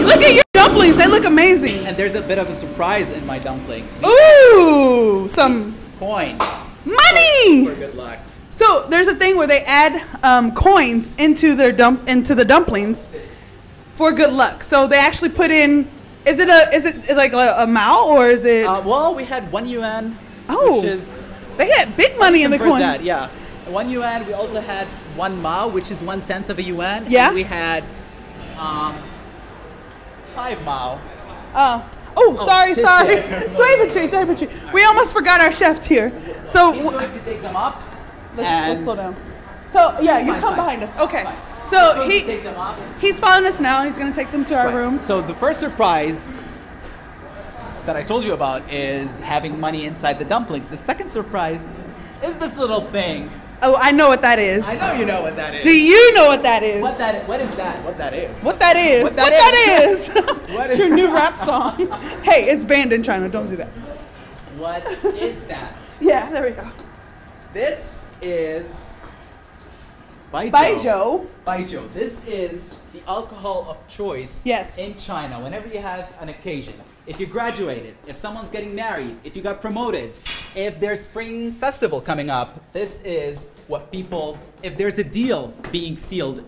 look at your dumplings. They look amazing. And there's a bit of a surprise in my dumplings. Ooh, some Coins money. for good luck. So there's a thing where they add coins into the dumplings for good luck. So they actually put in. Is it like a mao or is it? Well, we had 1 yuan, Oh. which is They had big money in the convert coins. that, yeah. 1 yuan. We also had 1 mao, which is 1/10 of a yuan. Yeah. And we had 5 mao. Sorry. sit Sorry. there. 对不起. We almost forgot our chef here. So He's going to take them up. let's and slow down. So yeah, you Fine, come fine. behind us. Okay. Fine. So He's going to take them up. he's following us now. He's gonna take them to our Right. room. So the first surprise that I told you about is having money inside the dumplings. The second surprise is this little thing. Oh, I know what that is. I know you know what that is. Do you know what that is? What is that? What that is? What that is? What What that that is? What It's is your new that? rap song. Hey, it's banned in China. Don't do that. What is that? Yeah, there we go. This is Baijiu. Baijiu. This is the alcohol of choice Yes. in China. Whenever you have an occasion, if you graduated, if someone's getting married, if you got promoted, if there's spring festival coming up, this is what people, if there's a deal being sealed,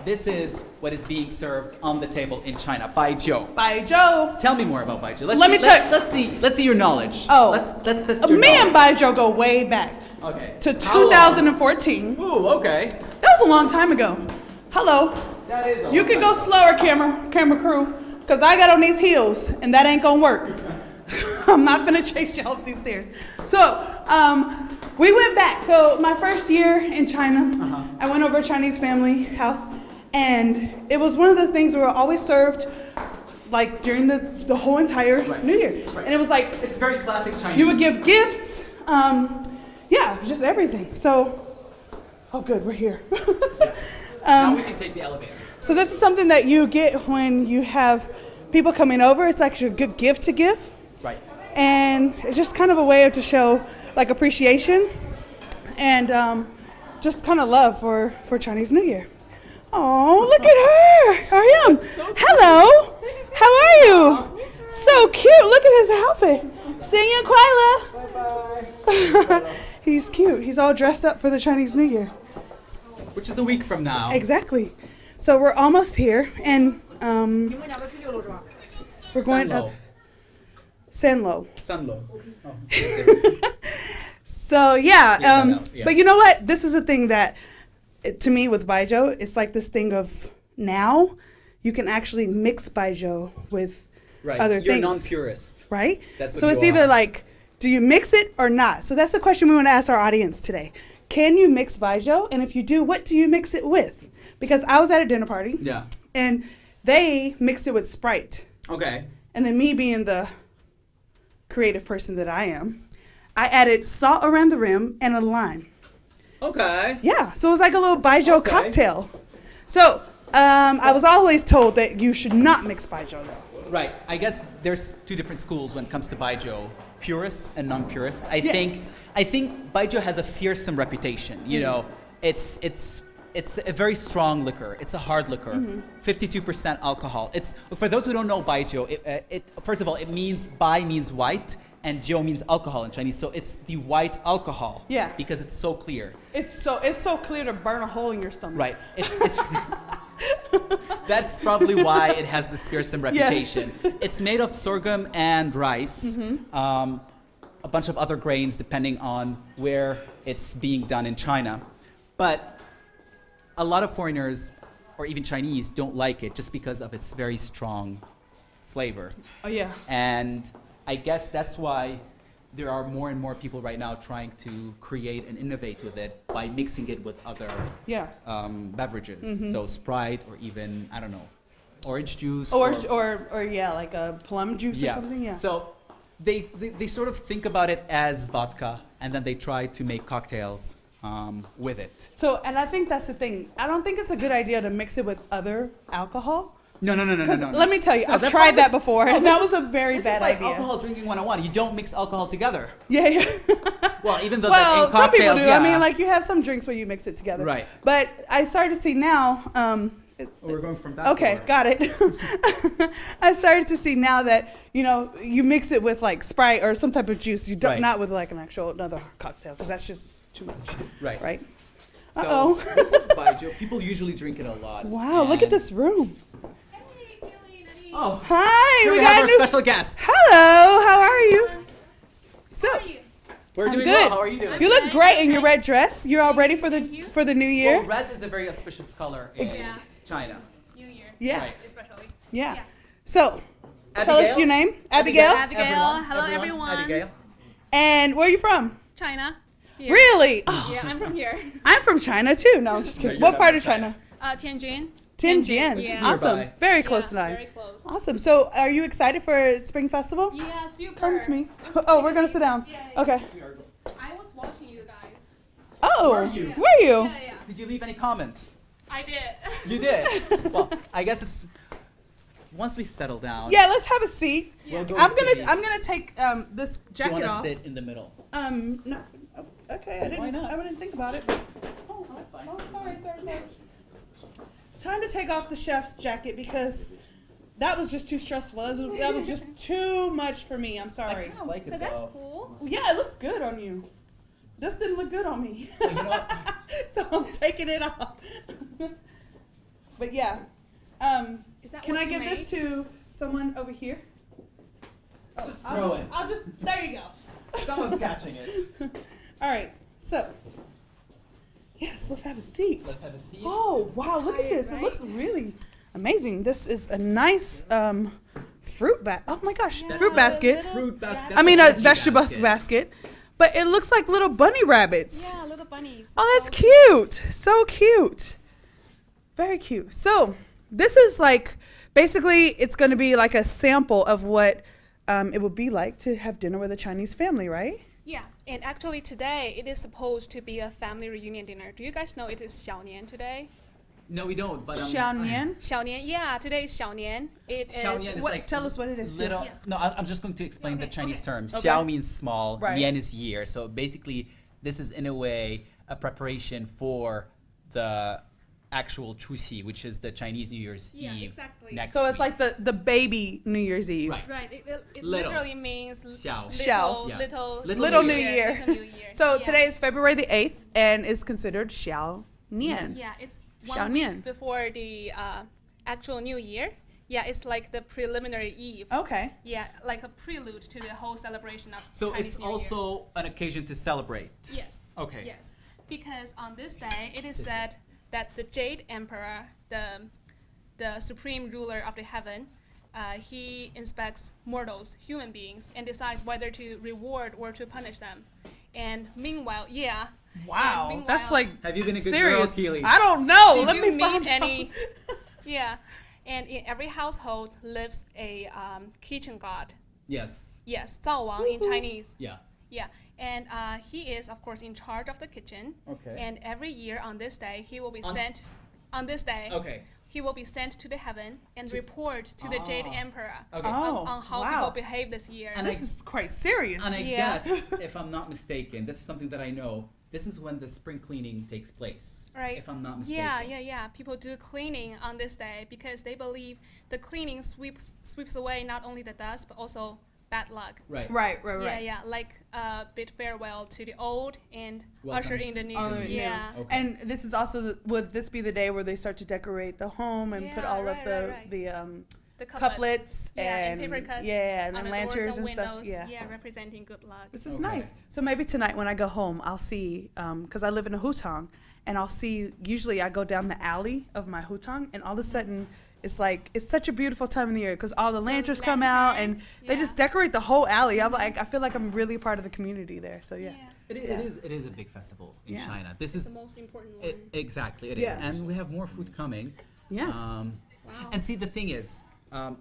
this is what is being served on the table in China. Baijiu. Baijiu. Tell me more about Baijiu. Let me tell- Let's see your knowledge. Oh. let's test your Me and knowledge. Baijiu go way back Okay. to How long? 2014. Ooh, okay. That was a long time ago. Hello. That is a You could go slower, camera crew, because I got on these heels, and that ain't gonna work. I'm not gonna chase y'all up these stairs. So, we went back. So, my first year in China, I went over a Chinese family house, and it was one of those things where always served like during the whole entire New Year. Right. And it was like, It's very classic Chinese. you would give gifts, yeah, just everything. So, oh good, we're here. Now we can take the elevator. So this is something that you get when you have people coming over. It's actually a good gift to give. Right. and it's just kind of a way to show like appreciation and just kind of love for Chinese New Year. Oh, look at her! Ariam, hello. How are you? So cute. Look at his outfit. 生日快乐. Bye bye. He's cute. He's all dressed up for the Chinese New Year. Which is a week from now. Exactly. So we're almost here, and we're going up. Sanlo. Sanlo. Oh. So yeah, yeah, but you know what? This is a thing that, to me, with baijiu, it's like this thing of now you can actually mix baijiu with other You're things. non-purist. Right? That's what so it's you either are. like, do you mix it or not? So that's the question we want to ask our audience today. Can you mix baijiu? And if you do, what do you mix it with? Because I was at a dinner party. Yeah. And they mixed it with Sprite. Okay. And then me being the creative person that I am, I added salt around the rim and a lime. Okay. Yeah, so it was like a little baijiu cocktail. So I was always told that you should not mix baijiu though. Right. I guess there's two different schools when it comes to baijiu: purists and non-purists. I think baijiu has a fearsome reputation. You know, it's a very strong liquor. It's a hard liquor. 52% alcohol. It's, for those who don't know baijiu, first of all, it means bai means white and jiu means alcohol in Chinese. So it's the white alcohol. Yeah. Because it's so clear. It's so clear to burn a hole in your stomach. Right. It's that's probably why it has this fearsome reputation. Yes. It's made of sorghum and rice, a bunch of other grains depending on where it's being done in China. But a lot of foreigners, or even Chinese, don't like it just because of its very strong flavor. Oh yeah. And I guess that's why there are more and more people right now trying to create and innovate with it by mixing it with other beverages. So Sprite, or even, I don't know, orange juice. Or yeah, like a plum juice or something. Yeah. So they sort of think about it as vodka, and then they try to make cocktails with it. So, and I think that's the thing. I don't think it's a good idea to mix it with other alcohol. No. Let me tell you, I've tried that before, and that was a very bad like idea. Alcohol drinking 101. You don't mix alcohol together. Yeah. Well, even though well, in some cocktails, people do. yeah. I mean, like you have some drinks where you mix it together. Right. But I started to see now. We're going from that. Okay, got it. I started to see now that you mix it with like Sprite or some type of juice. You don't not with like an actual another cocktail, because that's just too much. Right. Right. So this is baijiu. People usually drink it a lot. Wow! Look at this room. Oh, hi! Here we got have our new special guest. Hello. How are you? So We're I'm doing good. well. How are you doing? You look great in your red dress. You're all ready for the new year. Well, red is a very auspicious color in China. New Year. Yeah. Right. Especially. Yeah. So tell us Abigail? your name. Abigail. Abigail. Hello, everyone. Abigail. And where are you from? China. Here. Really? Oh, Yeah, I'm from here. I'm from China too. No, I'm just kidding. No, you're What not part of from China? Tianjin. Tianjin. Yeah. Awesome. Nearby. Very close to Yeah, mine. very close. Awesome. So are you excited for Spring Festival? Yeah, super. Come to me. Oh, we're gonna sit down. Yeah. Okay. I was watching you guys. Oh, Were you? were you? Yeah. Did you leave any comments? I did. You did. Well, I guess it's once we settle down. Yeah, let's have a seat. We'll go I'm to the- gonna take this Do you jacket want to off. sit in the middle? No. Oh, okay, Why not? I didn't think about it. Oh, That's fine. oh, sorry. Time to take off the chef's jacket because that was just too stressful. That was just too much for me. I'm I sorry. kind of like it But that's though. cool. Yeah, it looks good on you. This didn't look good on me. Well, you know what? So I'm taking it off. But yeah. Is that Can what I you give this made? to someone over here? Oh, Just throw it. I'll just, there you go. Someone's catching it. All right, so, yes, let's have a seat. Let's have a seat. Oh, wow, look at tired, this. It right? looks really amazing. This is a nice fruit basket. Oh my gosh, Yeah, fruit basket. little Fruit basket. I mean, a That's vegetable veggie basket. But it looks like little bunny rabbits. Yeah, little bunnies. Oh, that's cute. So cute. Very cute. So this is like, basically, it's going to be like a sample of what it would be like to have dinner with a Chinese family, right? Yeah, and actually today it is supposed to be a family reunion dinner. Do you guys know it is 小年 today? No, we don't. But 小年. 小年, yeah, today is 小年. It is. is What, like tell us what it is. little. Yeah. No, I'm just going to explain the Okay, Chinese okay. term. Okay. Xiao means small. Right. Nian is year. So basically, this is in a way a preparation for the actual Chuxi, which is the Chinese New Year's Yeah, Eve. exactly. Next So it's week. like the baby New Year's Eve. Right. Right. It Little. literally means Xiao. Xiao. Yeah. Little Little New Year. Little New Year. So Yeah. today is February the 8th and is considered Xiao Nian. Yeah, it's Xiao one Nian. week before the actual New Year. Yeah, it's like the preliminary eve. Okay. Yeah, like a prelude to the whole celebration of So Chinese it's New Year. also an occasion to celebrate. Yes. Okay. Yes, because on this day it is said that the Jade Emperor, the supreme ruler of the heaven, he inspects mortals, human beings, and decides whether to reward or to punish them. And meanwhile, yeah. Wow. and That's meanwhile- like Have you been a good serious. girl, Keely? I don't know. Did Let you me meet find any? out. Yeah, and in every household lives a kitchen god. Yes. Yes, 灶王 in Chinese. Yeah. Yeah, and he is of course in charge of the kitchen. Okay. And every year on this day, he will be On- sent. On this day, Okay. he will be sent to the heaven and report to the Jade Ah. Emperor Okay. Oh. on how wow. people behave this year. And This is quite serious. And I Yeah. guess, if I'm not mistaken, this is something that I know. This is when the spring cleaning takes place. Right. If I'm not mistaken. Yeah. People do cleaning on this day because they believe the cleaning sweeps away not only the dust but also bad luck. Right. Right. Yeah, like bid farewell to the old and Welcome. usher in the new. Oh, the new. Yeah. Okay. And this is also would this be the day where they start to decorate the home and put Yeah, all right, of the right. the The couplets Yeah, and paper cuts. yeah, and on then the doors lanterns and windows, stuff. Yeah. representing good luck. This is Okay. nice. So maybe tonight when I go home, I'll see, because I live in a hutong, and I'll see, usually I go down the alley of my hutong, and all of a sudden, it's like, it's such a beautiful time of the year, because all the lanterns come out, and they just yeah. decorate the whole alley. I'm like, I feel like I'm really part of the community there, so yeah. It is a big festival in Yeah. China. This It's is the most important one. exactly it is, Yeah. and we have more food coming. Yes. Wow. And see, the thing is,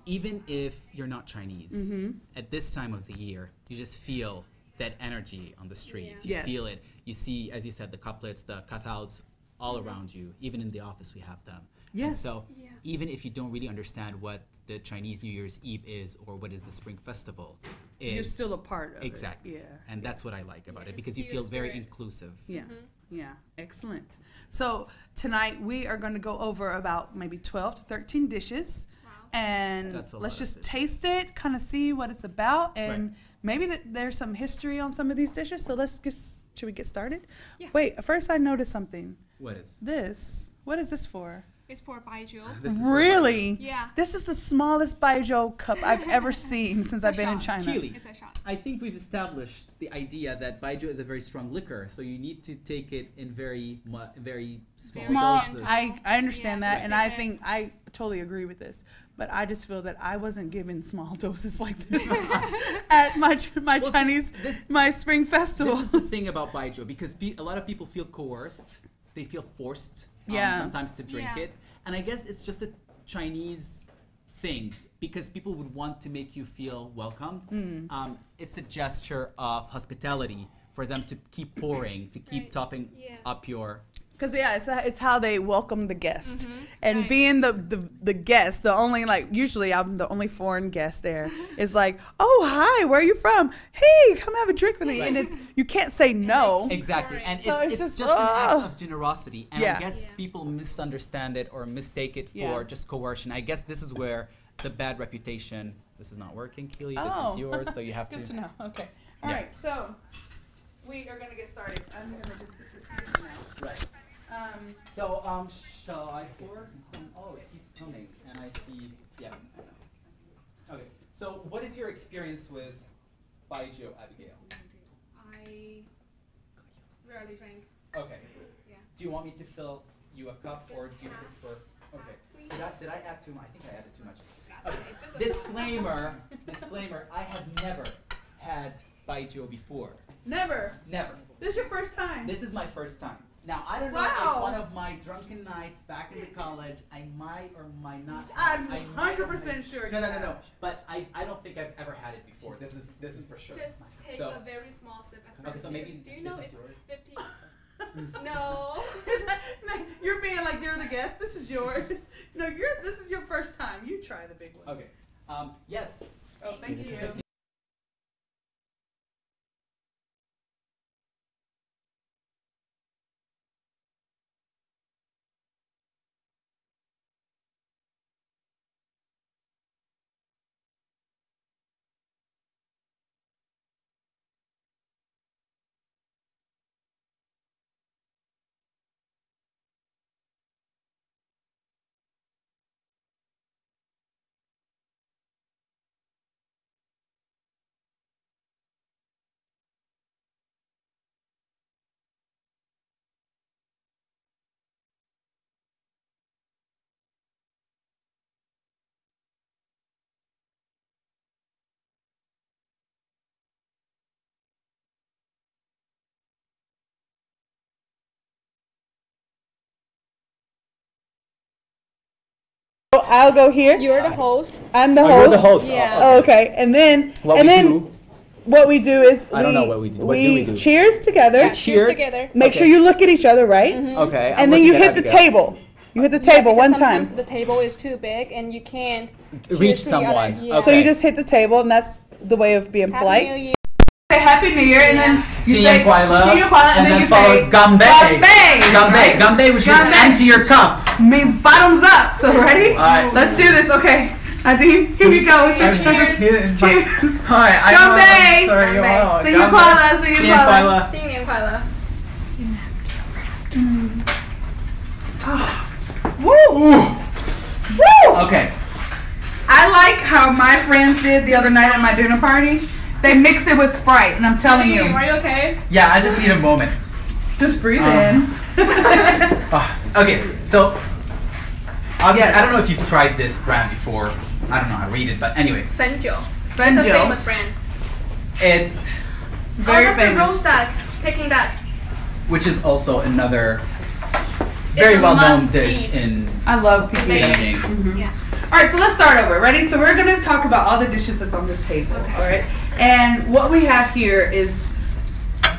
even if you're not Chinese, Mm-hmm. at this time of the year, you just feel that energy on the street. Yeah. You Yes. feel it. You see, as you said, the couplets, the cutouts all around you. Even in the office, we have them. And Yes. so, Yeah. even if you don't really understand what the Chinese New Year's Eve is or what is the Spring Festival, You're is still a part of exactly. it. Yeah. And that's what I like about it it's because you spirit, feel very spirit. inclusive. Yeah, yeah, excellent. So tonight we are going to go over about maybe 12 to 13 dishes, Wow. and That's a let's lot of just dishes. taste it, kind of see what it's about, and Right. maybe there's some history on some of these dishes. So should we get started? Yeah. Wait, first I noticed something. What is? What is this for? It's for baijiu. This is for Really? Yeah. This is the smallest baijiu cup I've ever seen since I've been in shot. China. Keely. It's a shot. I think we've established the idea that baijiu is a very strong liquor, so you need to take it in very small, Small. doses. I understand Yeah, that, and I just think I totally agree with this. But I just feel that I wasn't given small doses like this at my Well, Chinese my spring festival. This is the thing about baijiu because a lot of people feel coerced, they feel forced Yeah. sometimes to drink Yeah. it, and I guess it's just a Chinese thing because people would want to make you feel welcome. It's a gesture of hospitality for them to keep pouring, to keep Right. topping Yeah. up your. Because it's how they welcome the guest, and Right. being the guest, the only usually I'm the only foreign guest there. Is like, oh hi, where are you from? Hey, come have a drink with me, and it's you can't say no. Exactly, Pouring. and So it's it's just just, an act ugh. of generosity, and Yeah. I guess Yeah. people misunderstand it or mistake it for Yeah. just coercion. I guess this is where the bad reputation. This is not working, Keely. This Oh. is yours, so you have Good to. to know. Okay. All Yeah. right. So we are gonna get started. I'm gonna just sit this here for now. Right. Um, So, shall I pour some? Oh, it keeps coming, and I see. Yeah. Okay. So, what is your experience with baijiu, Abigail? I rarely drink. Okay. Yeah. Do you want me to fill you a cup, or do you half. prefer? Okay. Please. Did I add too much? I think I added too much. That's Okay. okay. It's just a Disclaimer. I have never had baijiu before. never. Never. This is your first time. This is my first time. Now, I don't know Wow. if one of my drunken nights back in the college, I might or might not. I'm I might or 100% might- sure. No, you no, no, have. no. But I don't think I've ever had it before. This is for sure. Just take So- a very small sip at first. Okay, so maybe because do you this know is it's yours. 50? No. You're being like you're the guest. This is yours. No, this is your first time. You try the big one. Okay. Yes. Oh, thank you. I'll go here. You're the host. I'm the Oh, host. you're the host. Yeah. Oh, okay, and then what we do is I don't know what we do. What do we do? cheers together. Yeah, cheers together. Make sure you look at each other, right? Okay. And then you hit the table. You hit the table one time. Sometimes the table is too big and you can't Reach cheers to the other. someone. Yeah. So you just hit the table, and that's the way of being Happy polite. New Year. Say Happy New Year, and then you See say you, Kuala. "See you, Kuala," and then you follow say Gambe. Gambe. Gambe, which Gambe. means empty your cup. Means bottoms up. So ready? Alright. Let's do this. Okay, Nadim, here you go. It's your turn. Cheers. Cheers. Hi. Gambe. Sorry. Gambe. See you, Kuala. See you, Kuala. 新年快乐. Woo! Woo! Okay. I like how my friends did the other night at my dinner party. They mixed it with Sprite, and I'm telling you. Are you okay? Yeah, I just need a moment. Just breathe in. Okay, so obviously, Yes. I don't know if you've tried this brand before. I don't know how to read it, but anyway, 汾酒. It's a Fenjo. famous brand. it, Very that's the famous. roast duck, Peking duck. which is also another very a well-known must dish eat. in I love Peking. Beijing. Yeah. All right, so let's start over. Ready? So we're gonna talk about all the dishes that's on this table. Okay. All right, and what we have here is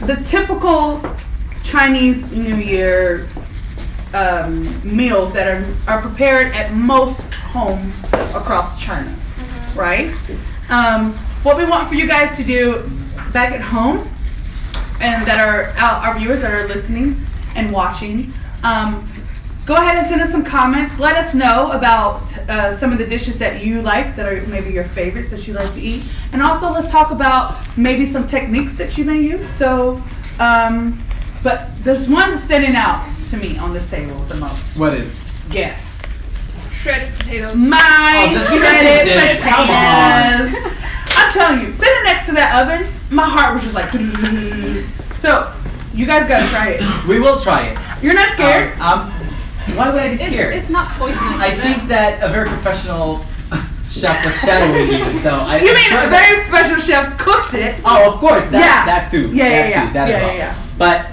the typical Chinese New Year meals that are prepared at most homes across China, right? What we want for you guys to do back at home, and that are our viewers that are listening and watching, go ahead and send us some comments. Let us know about some of the dishes that you like, that are maybe your favorites that you like to eat. And also let's talk about maybe some techniques that you may use. So, but there's one that's standing out to me on this table the most. What is? Guess. Shredded potatoes. My Oh, just because shredded you did it. Come on. potatoes. I'm telling you, sitting next to that oven, my heart was just like. So, you guys gotta try it. We will try it. You're not scared? Why would I be scared? It's not poisonous. I think that a very professional chef was shadowing you, so I. You mean a very professional chef cooked it? Oh, of course. That, Yeah. that too. Yeah. That as well. Yeah. But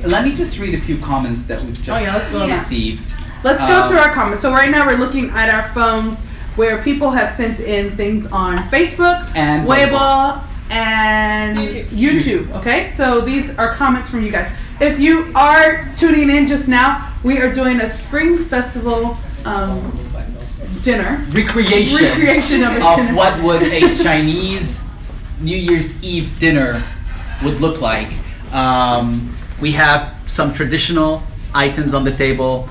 let me just read a few comments that we've just let's go. received. Let's go to our comments. So right now we're looking at our phones where people have sent in things on Facebook, And Weibo, and YouTube. Okay, so these are comments from you guys. If you are tuning in just now, we are doing a Spring Festival dinner. Recreation of a of dinner. what would a Chinese New Year's Eve dinner would look like. We have some traditional items on the table.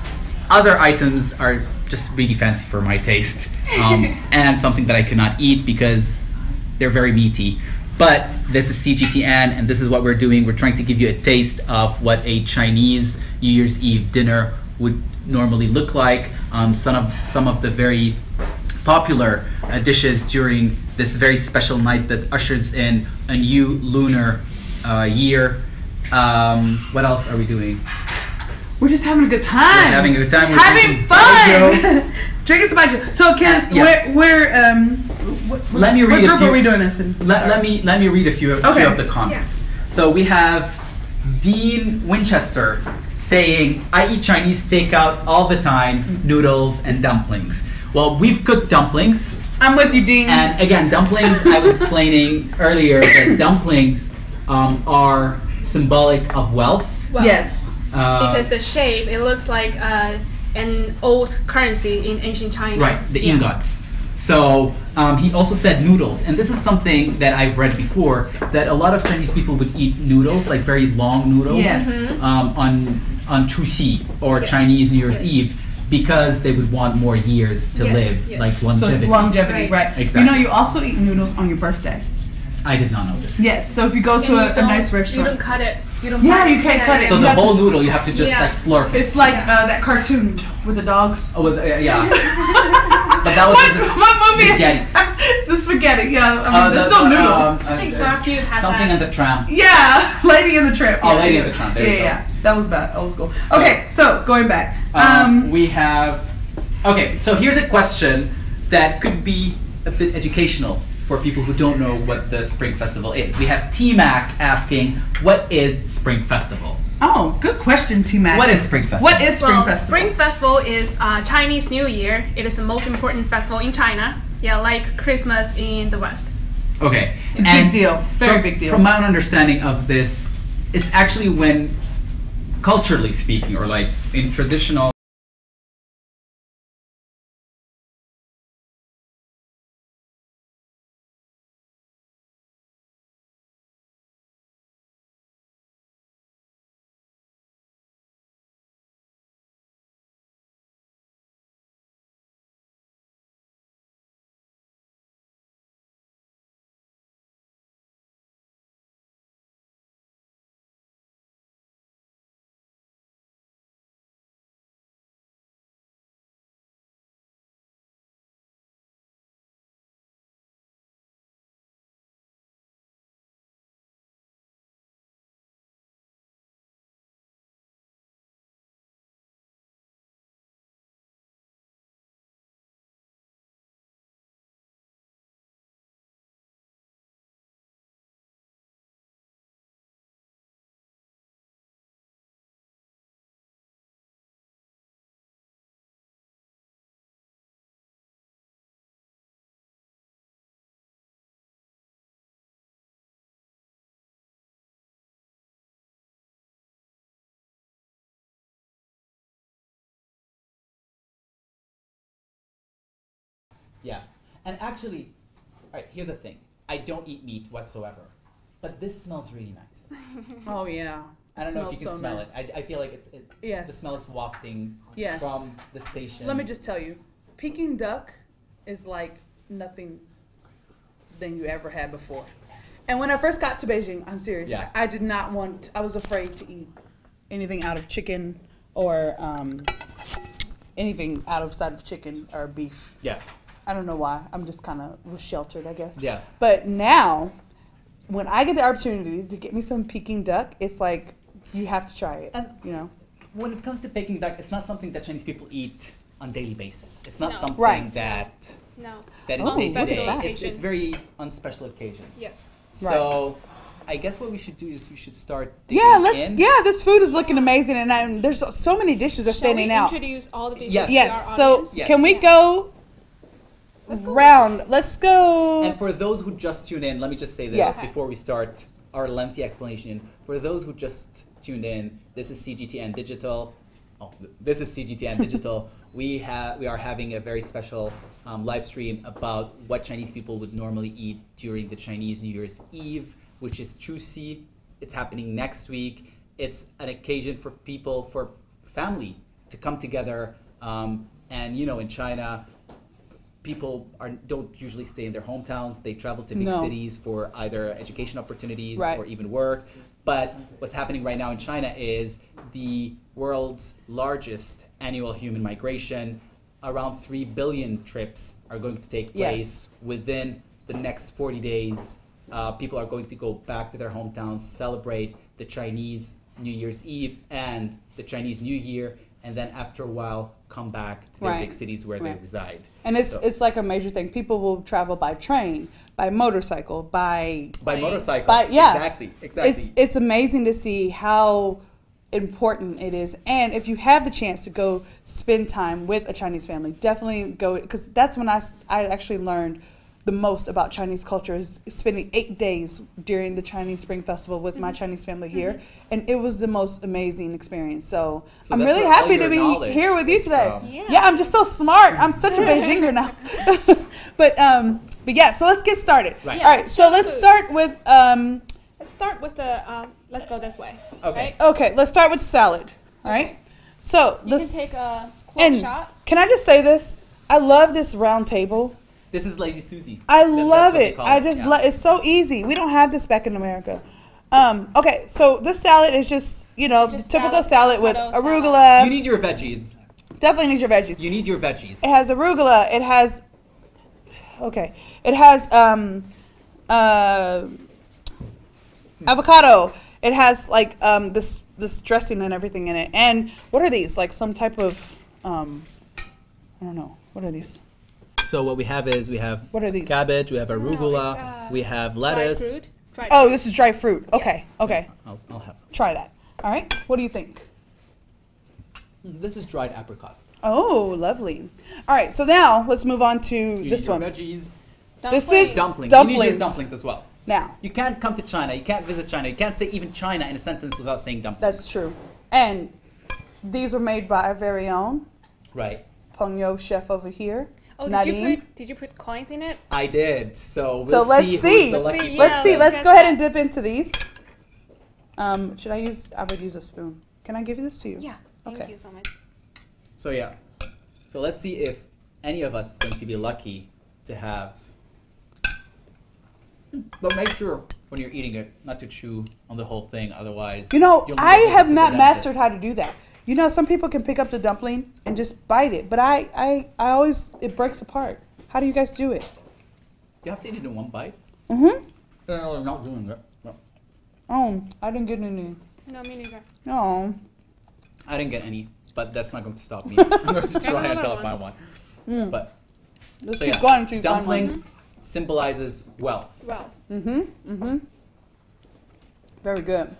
Other items are just really fancy for my taste, and something that I cannot eat because they're very meaty. But this is CGTN, and this is what we're doing. We're trying to give you a taste of what a Chinese New Year's Eve dinner would normally look like. Some of the very popular dishes during this very special night that ushers in a new lunar year. What else are we doing? We're just having a good time. We're having a good time. We're Having drinking fun. baijiu. Drinking some baijiu. So Ken, yes. Let me read what a group few. are we doing this in? Let me read a few of the comments. So we have Dean Winchester saying, "I eat Chinese takeout all the time, noodles and dumplings." Well, we've cooked dumplings. I'm with you, Dean. And again, dumplings, I was explaining earlier that dumplings are symbolic of wealth. Yes. because the shape, it looks like an old currency in ancient China. Right, the ingots. So he also said noodles, and this is something that I've read before, that a lot of Chinese people would eat noodles, like very long noodles, on Chuxi or Chinese New Year's Eve, because they would want more years to live, like longevity. So it's longevity, right? Exactly. You know, you also eat noodles on your birthday. I did not know this. Yes, so if you go to a nice restaurant. You don't cut it. You don't you can't cut it. So the whole noodle, you have to just like slurp it. It's like that cartoon with the dogs. Oh, with, yeah. But that was what movie spaghetti. The spaghetti, yeah. I mean, there's still noodles. I think Garfield has something that. in the Tram. Yeah, Lady in the Tramp. Oh, Lady in the Tramp. There you go. Yeah, that was bad. Old school. Okay, so going back. We have. Okay, so here's a question that could be a bit educational for people who don't know what the Spring Festival is. We have T-Mac asking, what is Spring Festival? Oh, good question, T-Mac. What is Spring Festival? What is Spring Festival? Spring Festival is Chinese New Year. It is the most important festival in China. Yeah, like Christmas in the West. Okay. It's a big deal. Very big deal. From my own understanding of this, it's actually when, culturally speaking, or like in traditional Yeah, and actually, all right, here's the thing. I don't eat meat whatsoever, but this smells really nice. Oh, yeah. I don't know if you can smell it. I feel like Yes. the smell is wafting Yes. from the station. Let me just tell you, Peking Duck is like nothing than you ever had before. And when I first got to Beijing, I'm serious, Yeah. I did not want, I was afraid to eat anything out of chicken or anything outside of chicken or beef. Yeah. I don't know why. I'm just kind of was sheltered, I guess. Yeah. But now, when I get the opportunity to get me some Peking Duck, it's like you have to try it. And you know, when it comes to Peking Duck, it's not something that Chinese people eat on daily basis. It's not No. something Right. that No. that is Oh, day to what's day. that? It's very on special occasions. Yes. So, I guess what we should do is we should start. yeah, digging in. this food is looking amazing, and there's so many dishes that's Shall we standing out. introduce all the dishes Yes. to Yes. our So audience? Yes. can we go round? Let's go. And for those who just tuned in, let me just say this Yeah. before we start our lengthy explanation. For those who just tuned in, this is CGTN Digital. Oh, this is CGTN Digital. We are having a very special live stream about what Chinese people would normally eat during the Chinese New Year's Eve, which is Chuxi. It's happening next week. It's an occasion for people, for family, to come together. And you know, in China, people don't usually stay in their hometowns. They travel to big No. cities for either education opportunities Right. or even work. But what's happening right now in China is the world's largest annual human migration. Around 3 billion trips are going to take place Yes. within the next 40 days. People are going to go back to their hometowns, celebrate the Chinese New Year's Eve and the Chinese New Year, and then after a while come back to their Right. big cities where they Right. reside. And it's So- it's like a major thing. People will travel by train, by motorcycle, by By motorcycle. yeah. Exactly. It's amazing to see how important it is. And if you have the chance to go spend time with a Chinese family, definitely go, because that's when I actually learned the most about Chinese culture is spending 8 days during the Chinese Spring Festival with my Chinese family here, and it was the most amazing experience. So I'm that's really where all happy to your be knowledge here with you is today. from. Yeah, I'm just so smart. I'm such a Beijinger now. but yeah, so let's get started. Right. All right, so let's start with Let's start with the, let's go this way. Okay. Right? okay, let's start with salad. All right. Okay. So You this can take a close shot. Can I just say this? I love this round table. This is Lazy Susie. I That's love what they it. call I it, just yeah. love it's so easy. We don't have this back in America. Okay, so this salad is just, you know, Just typical salad, salad with avocado arugula. You need your veggies. Definitely need your veggies. You need your veggies. It has arugula. It has It has avocado. It has like this dressing and everything in it. And what are these? Like some type of I don't know. What are these? So what we have is we have What are these? cabbage, we have arugula, it's, we have Dried lettuce. fruit. Dried Oh, fruit. this is dry fruit. Okay. Okay. I'll have them. Try that. All right. What do you think? This is dried apricot. Oh, lovely. All right. So now let's move on to You this need your one. veggies. This is Dumplings. Dumplings. You need your dumplings as well. Now, You can't come to China. You can't visit China. You can't say even China in a sentence without saying dumplings. that's true. And these were made by our very own Right. Pengyo chef over here. Oh, Nadine. did you put coins in it? I did. So we'll So let's see. see. Who's the lucky Let's see, person. Let's see. Yeah, Let's guess go ahead what? and dip into these. Should I use? I would use a spoon. Can I give this to you? Yeah. Thank Okay. you so much. So yeah. So let's see if any of us is going to be lucky to have. But make sure when you're eating it not to chew on the whole thing, otherwise. You know, you'll need I a visit have to the not dentist. mastered how to do that. You know, some people can pick up the dumpling and just bite it, but I always it breaks apart. How do you guys do it? You have to eat it in one bite. Mm-hmm. No, I'm not doing it. No. Oh, I didn't get any. No, me neither. No. I didn't get any, but that's not going to stop me. I'm going to try another until I one. find one. Mm. But Let's so keep yeah, going until you find one. dumplings symbolizes wealth. Well, Mm-hmm. Mm-hmm. Very good.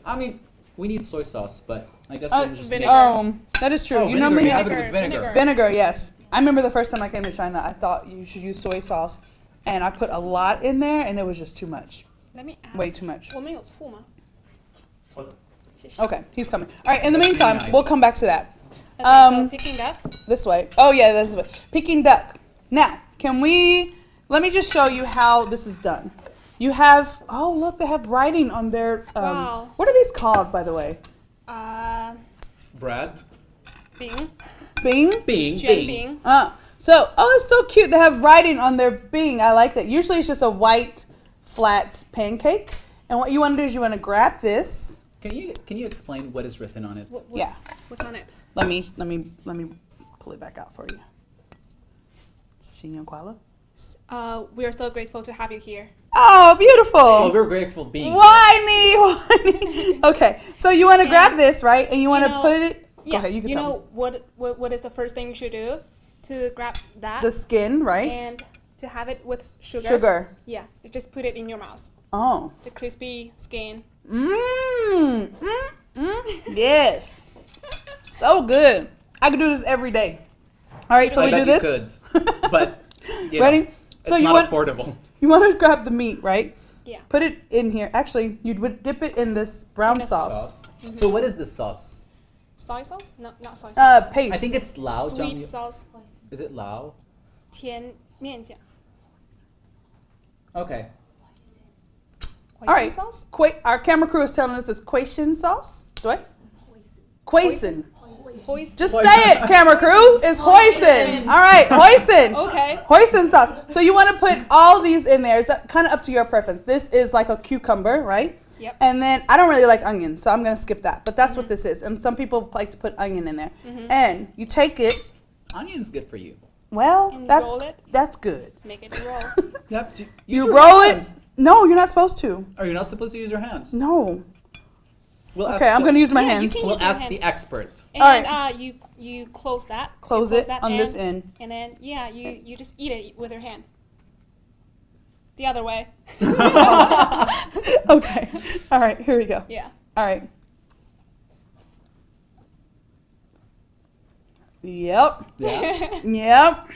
I mean, we need soy sauce, but I guess we'll just make vinegar. That is true. Oh, you vinegar, normally you have have it with vinegar. vinegar, yes. I remember the first time I came to China, I thought you should use soy sauce, and I put a lot in there, and it was just too much. let me add. Way too much. 我们有醋吗？谢谢。 Okay, he's coming. All right, in the That's meantime, really nice. we'll come back to that. Okay, so Peking duck. This way. Oh, yeah, this way. Peking duck. Now, let me just show you how this is done. You have, oh, look, they have writing on their, Wow. what are these called, by the way? bread. 饼， Bing? 饼 卷饼。 So, oh, it's so cute. They have writing on their bing. I like that. Usually it's just a white, flat pancake. And what you want to do is you want to grab this. Can you explain what is written on it? Yeah. What's on it? Let me pull it back out for you. 新年快乐. We are so grateful to have you here. Oh, beautiful. Oh, we're grateful being here. Why me? Okay, so you want to grab this, right? And you want to know- put it. Yeah. Go ahead, you can tell me. What is the first thing you should do to grab that The skin, right? and to have it with sugar? Sugar. Yeah. You just put it in your mouth. Oh. The crispy skin. Yes. So good. I could do this every day. All right, so I we do bet this. you could, but you know, Ready? it's So you not want affordable. you want to grab the meat, right? Yeah. Put it in here. Actually, you would dip it in this brown In the sauce. So what is this sauce? Soy sauce? No, not soy sauce. Paste. I think it's Lao. Sweet Zhang. sauce. Is it Lao? 甜面酱. Okay. All right. Sauce? Our camera crew is telling us it's Quaisian sauce. Do I? Quaisin. Hoisin. Just say it, camera crew. It's hoisin. All right, hoisin. Okay. Hoisin sauce. So you want to put all these in there. It's kind of up to your preference. This is like a cucumber, right? Yep. And then I don't really like onion, so I'm going to skip that. But that's what this is. And some people like to put onion in there. And you take it. Onion is good for you. Well, And that's roll it. that's good. Make it roll. You have to. You use your roll hands. it. No, you're not supposed to. Are you not supposed to use your hands? No. We'll Okay, I'm going to use my Yeah, you hands. can We'll use your ask hand. the expert. And Alright. you close that. Close You it that on this end. And then you just eat it with your hand. The other way. Okay. All right, here we go. Yeah. All right. Yep. Yeah. Yep.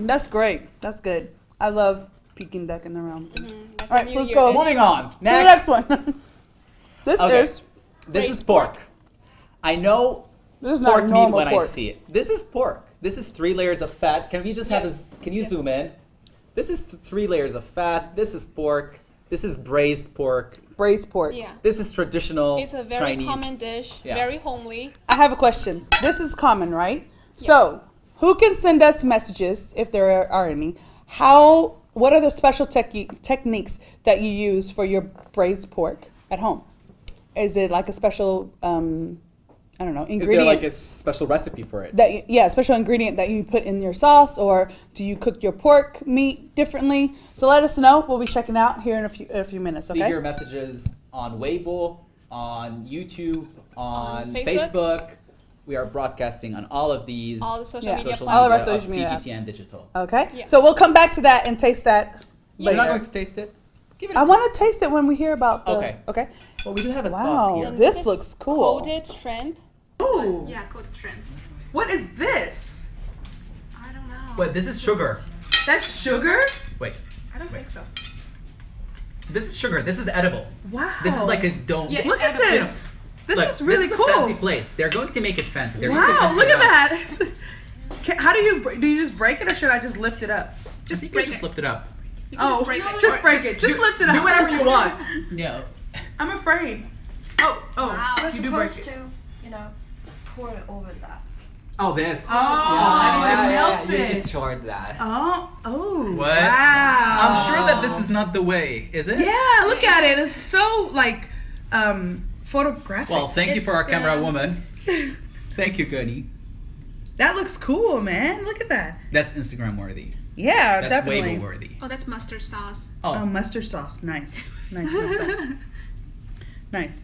That's great. That's good. I love Peking Duck in the round. That's All right, a so New let's Year go. dish. Moving on. To the Next. next one. This Okay. is This is pork. I know this is not pork meat normal when pork. I see it. This is pork. This is 3 layers of fat. Can we just have Yes. a, can you Yes. zoom in? This is 3 layers of fat. This is pork. This is braised pork. Braised pork. Yeah. This is traditional It's a very Chinese. common dish, Yeah. very homely. I have a question. This is common, right? So, who can send us messages if there are any? What are the special techniques that you use for your braised pork at home? Is it like a special, I don't know, Is there ingredient? like a special recipe for it? Special ingredient that you put in your sauce, or do you cook your pork meat differently? So let us know. We'll be checking out here in a few minutes. Okay. Leave your messages on Weibo, on YouTube, on Facebook. Facebook. We are broadcasting on all of these. All the social Yeah. media social All of our media social media apps. CGTN Digital. Okay. Yeah. So we'll come back to that and taste that You're not later. going to taste it? Give it I want to taste it when we hear about the. Okay. Okay. Well, we do have a Wow. sauce here. And This is looks cool. Coated shrimp. Ooh. Yeah, coated shrimp. What is this? I don't know. Wait, this is sugar. That's sugar? Wait, I don't think so. this is sugar. This is edible. Wow. This is like a dome. Yeah, Look at edible. this. This Look, is really this is cool. a fancy place. They're going to make it fancy. They're going to Wow, fancy look it at up. that. How do you just break it, or should I just lift it up? Just, you break can just it. lift it up. You can just break it. just break it. Just lift it up. Do whatever you want. No. I'm afraid. Oh, Wow. you do break it. Pour it over that. Oh, this. it melts You it. just charred that. Oh, What? wow. I'm sure that this is not the way, is it? Yeah, look at it. It's so like photographic. Well, thank you It's for our the- camera woman. Thank you, Goody. that looks cool, man. Look at that. That's Instagram worthy. Yeah, That's definitely. Weibo worthy. Oh, that's mustard sauce. Oh, mustard sauce. Nice. Nice. Nice.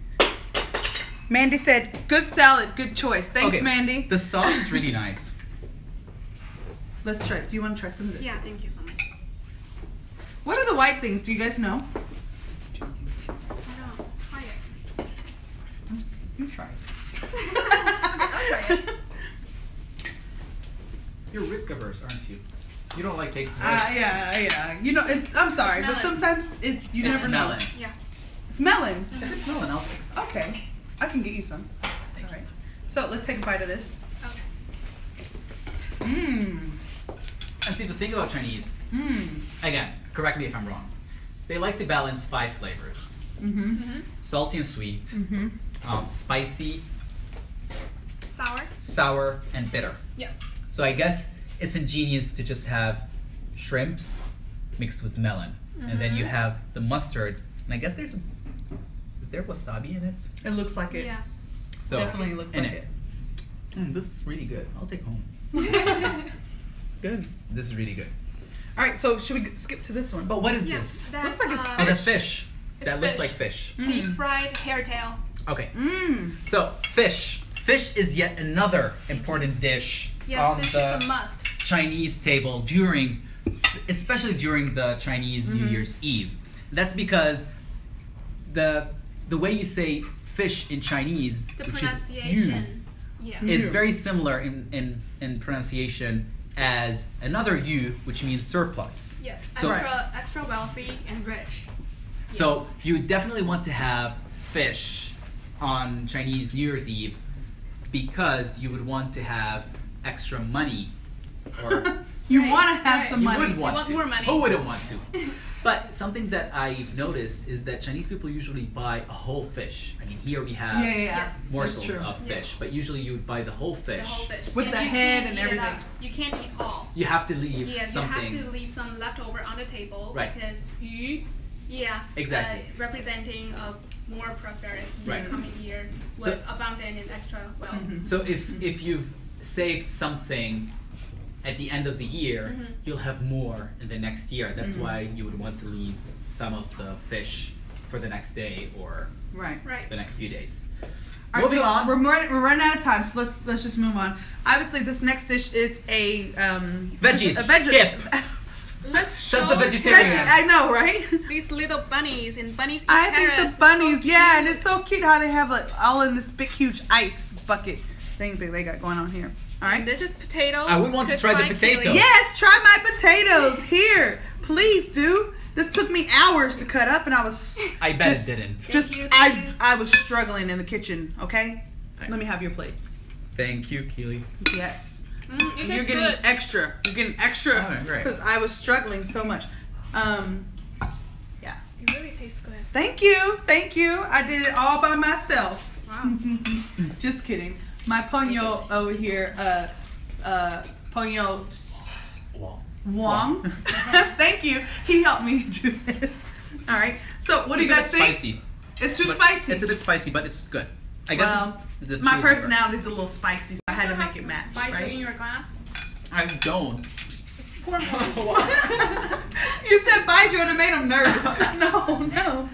Mandy said, good salad, good choice. Thanks, Okay, Mandy. The sauce is really nice. Let's try. Do you want to try some of this? Yeah, thank you so much. What are the white things? Do you guys know? I know. Try it. You try. I'll try it. You're risk averse, aren't you? You don't like taking risks. Yeah. You know, I'm sorry, but melon. sometimes it's you It's never know. melon. Yeah. It's melon. If it's melon, I'll fix it. Okay, I can get you some. All right. So let's take a bite of this. Okay. Mmm. And see, the thing about Chinese, Mmm. again, correct me if I'm wrong, they like to balance 5 flavors. Mm-hmm. Salty and sweet, Mm-hmm. spicy, Sour? sour, and bitter. Yes. So I guess it's ingenious to just have shrimps mixed with melon. And then you have the mustard, and I guess is there wasabi in it? It looks like it. Yeah. So Definitely looks in like it. This is really good. I'll take home. Good. This is really good. All right, so should we skip to this one? But what is Yeah, this? that's, Looks like it's Oh, that's fish. It's That looks fish. like fish. Deep fried hair tail. Okay. Mmm. So fish. Fish is yet another important dish Yeah, on fish the is a must. Chinese table especially during the Chinese New Year's Eve. That's because the way you say fish in Chinese, The which pronunciation. Yeah. is very similar in pronunciation as another yu, which means surplus. Yes. So- Extra wealthy and rich. So you definitely want to have fish on Chinese New Year's Eve because you would want to have extra money. Or You Right, want to have right. some you money. would want want to. more money. Who wouldn't want to? But something that I've noticed is that Chinese people usually buy a whole fish. I mean, here we have Yeah. Yes. morsels That's true. of fish, but usually you would buy the whole fish. The whole fish. With And the you head can't and eat it everything. up. You can't eat all. You have to leave Yeah, something. you have to leave some leftover on the table. Right. Because yu, Exactly. representing a more prosperous Right. coming year So- with abundant and extra wealth. So if you've saved something at the end of the year, you'll have more in the next year. That's why you would want to leave some of the fish for the next day or Right. Right. the next few days. All right, Moving so on. We're running out of time, so let's just move on. Obviously, this next dish is a Veggies. A veggie. Skip. Let's Says show the vegetarian. I know, right? these little bunnies and bunnies eat I think carrots. the bunnies, So yeah, and cute. it's so cute how they have all in this big, huge ice bucket. thing that they got going on here. All right. This is potato. I would want to cooked try the by potato. Keely. Yes, try my potatoes here, please do. This took me hours to cut up, and I was. I bet it didn't. Just I was struggling in the kitchen. Okay, let me have your plate. Thank you, Keely. Yes. It You're tastes getting good. extra. You're getting extra Oh, great. because I was struggling so much. Yeah. It really tastes good. Thank you. Thank you. I did it all by myself. Wow. Just kidding. My ponyo over here, ponyo Wong. Thank you. He helped me do this. All right. So what do you guys think? Spicy. It's too But spicy. It's a bit spicy, but it's good. I guess Well, it's the my chili flavor. personality is a little spicy, so I had to make it match. Baijiu in Right? your glass. I don't. Just pour more. You said baijiu and it made him nervous. No.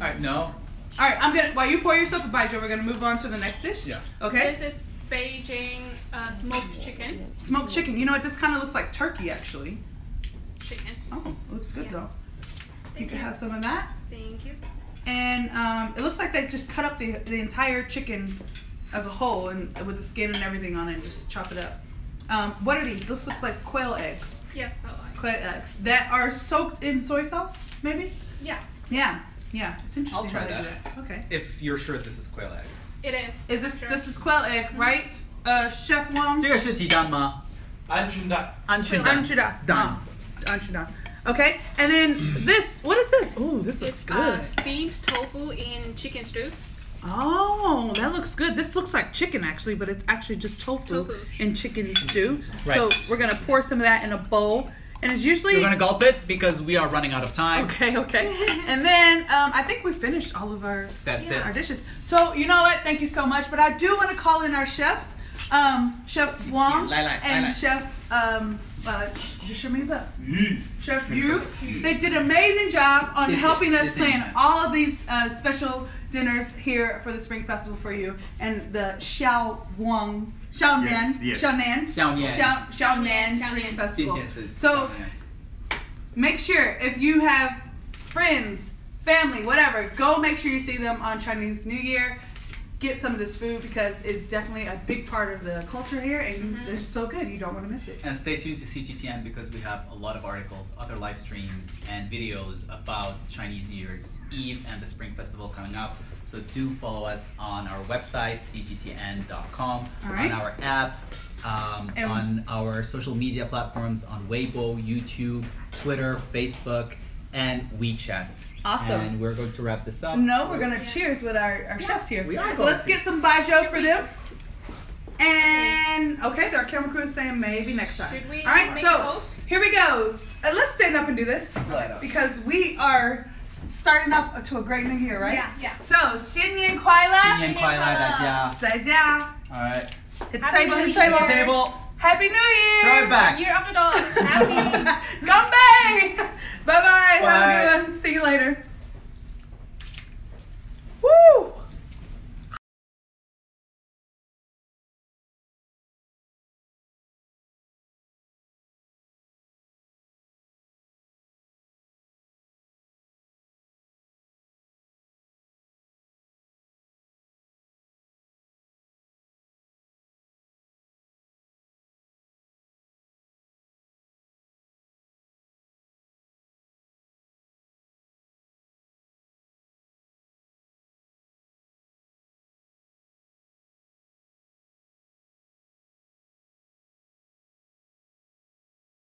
Alright, no. All right. I'm gonna. While you pour yourself a baijiu, we're gonna move on to the next dish. Yeah. Okay. This is Beijing smoked chicken. Smoked chicken. You know what? This kind of looks like turkey, actually. Chicken. Oh, it looks good Yeah. though. You Thank can you. have some of that. Thank you. And it looks like they just cut up the entire chicken as a whole and with the skin and everything on it and just chop it up. What are these? This looks like quail eggs. Yes, but like. Quail eggs that are soaked in soy sauce, maybe? Yeah, Yeah. It's interesting I'll try how they do that. that. Okay. If you're sure this is quail egg. it is. This is quail egg, right? Chef Wong? 这个是鸡蛋吗？鹌鹑蛋。鹌鹑蛋。 Anchida. Anchida. Okay. And then this, what is this? Ooh, this looks It's good. steamed tofu in chicken stew. Oh, that looks good. This looks like chicken actually, but it's actually just tofu, Tofu. in chicken stew. Right. So we're gonna pour some of that in a bowl, and it's usually We're gonna gulp it because we are running out of time. okay. And then I think we finished all of our That's it. our dishes. So you know what? Thank you so much. But I do want to call in our chefs, Chef Wong Lai, and Chef Chef Yu. They did an amazing job on helping us plan all of these special dinners here for the Spring Festival for you. And the Xiaonan Spring Festival. So make sure if you have friends, family, whatever, go make sure you see them on Chinese New Year. Get some of this food because it's definitely a big part of the culture here, and they're so good. You don't want to miss it. And stay tuned to CGTN because we have a lot of articles, other live streams, and videos about Chinese New Year's Eve and the Spring Festival coming up. So do follow us on our website, cgtn.com, right. on our app, on our social media platforms, on Weibo, YouTube, Twitter, Facebook, and WeChat. Awesome. And we're going to wrap this up. No, we're gonna cheers with our chefs here. We are So let's going to. get some baijiu for them. And okay, our camera crew is saying maybe next time. Should we All right, make so a toast? here we go. Let's stand up and do this because we are starting off to a great new year, right? Yeah. So 新年快乐，新年快乐，大家。再见。 All right. Hit the Happy table, New hit the Year. table. Table. Happy New Year. Throw it back. Year after dog. Happy. Ganbei. Bye bye. Have a Bye. good one. See you later.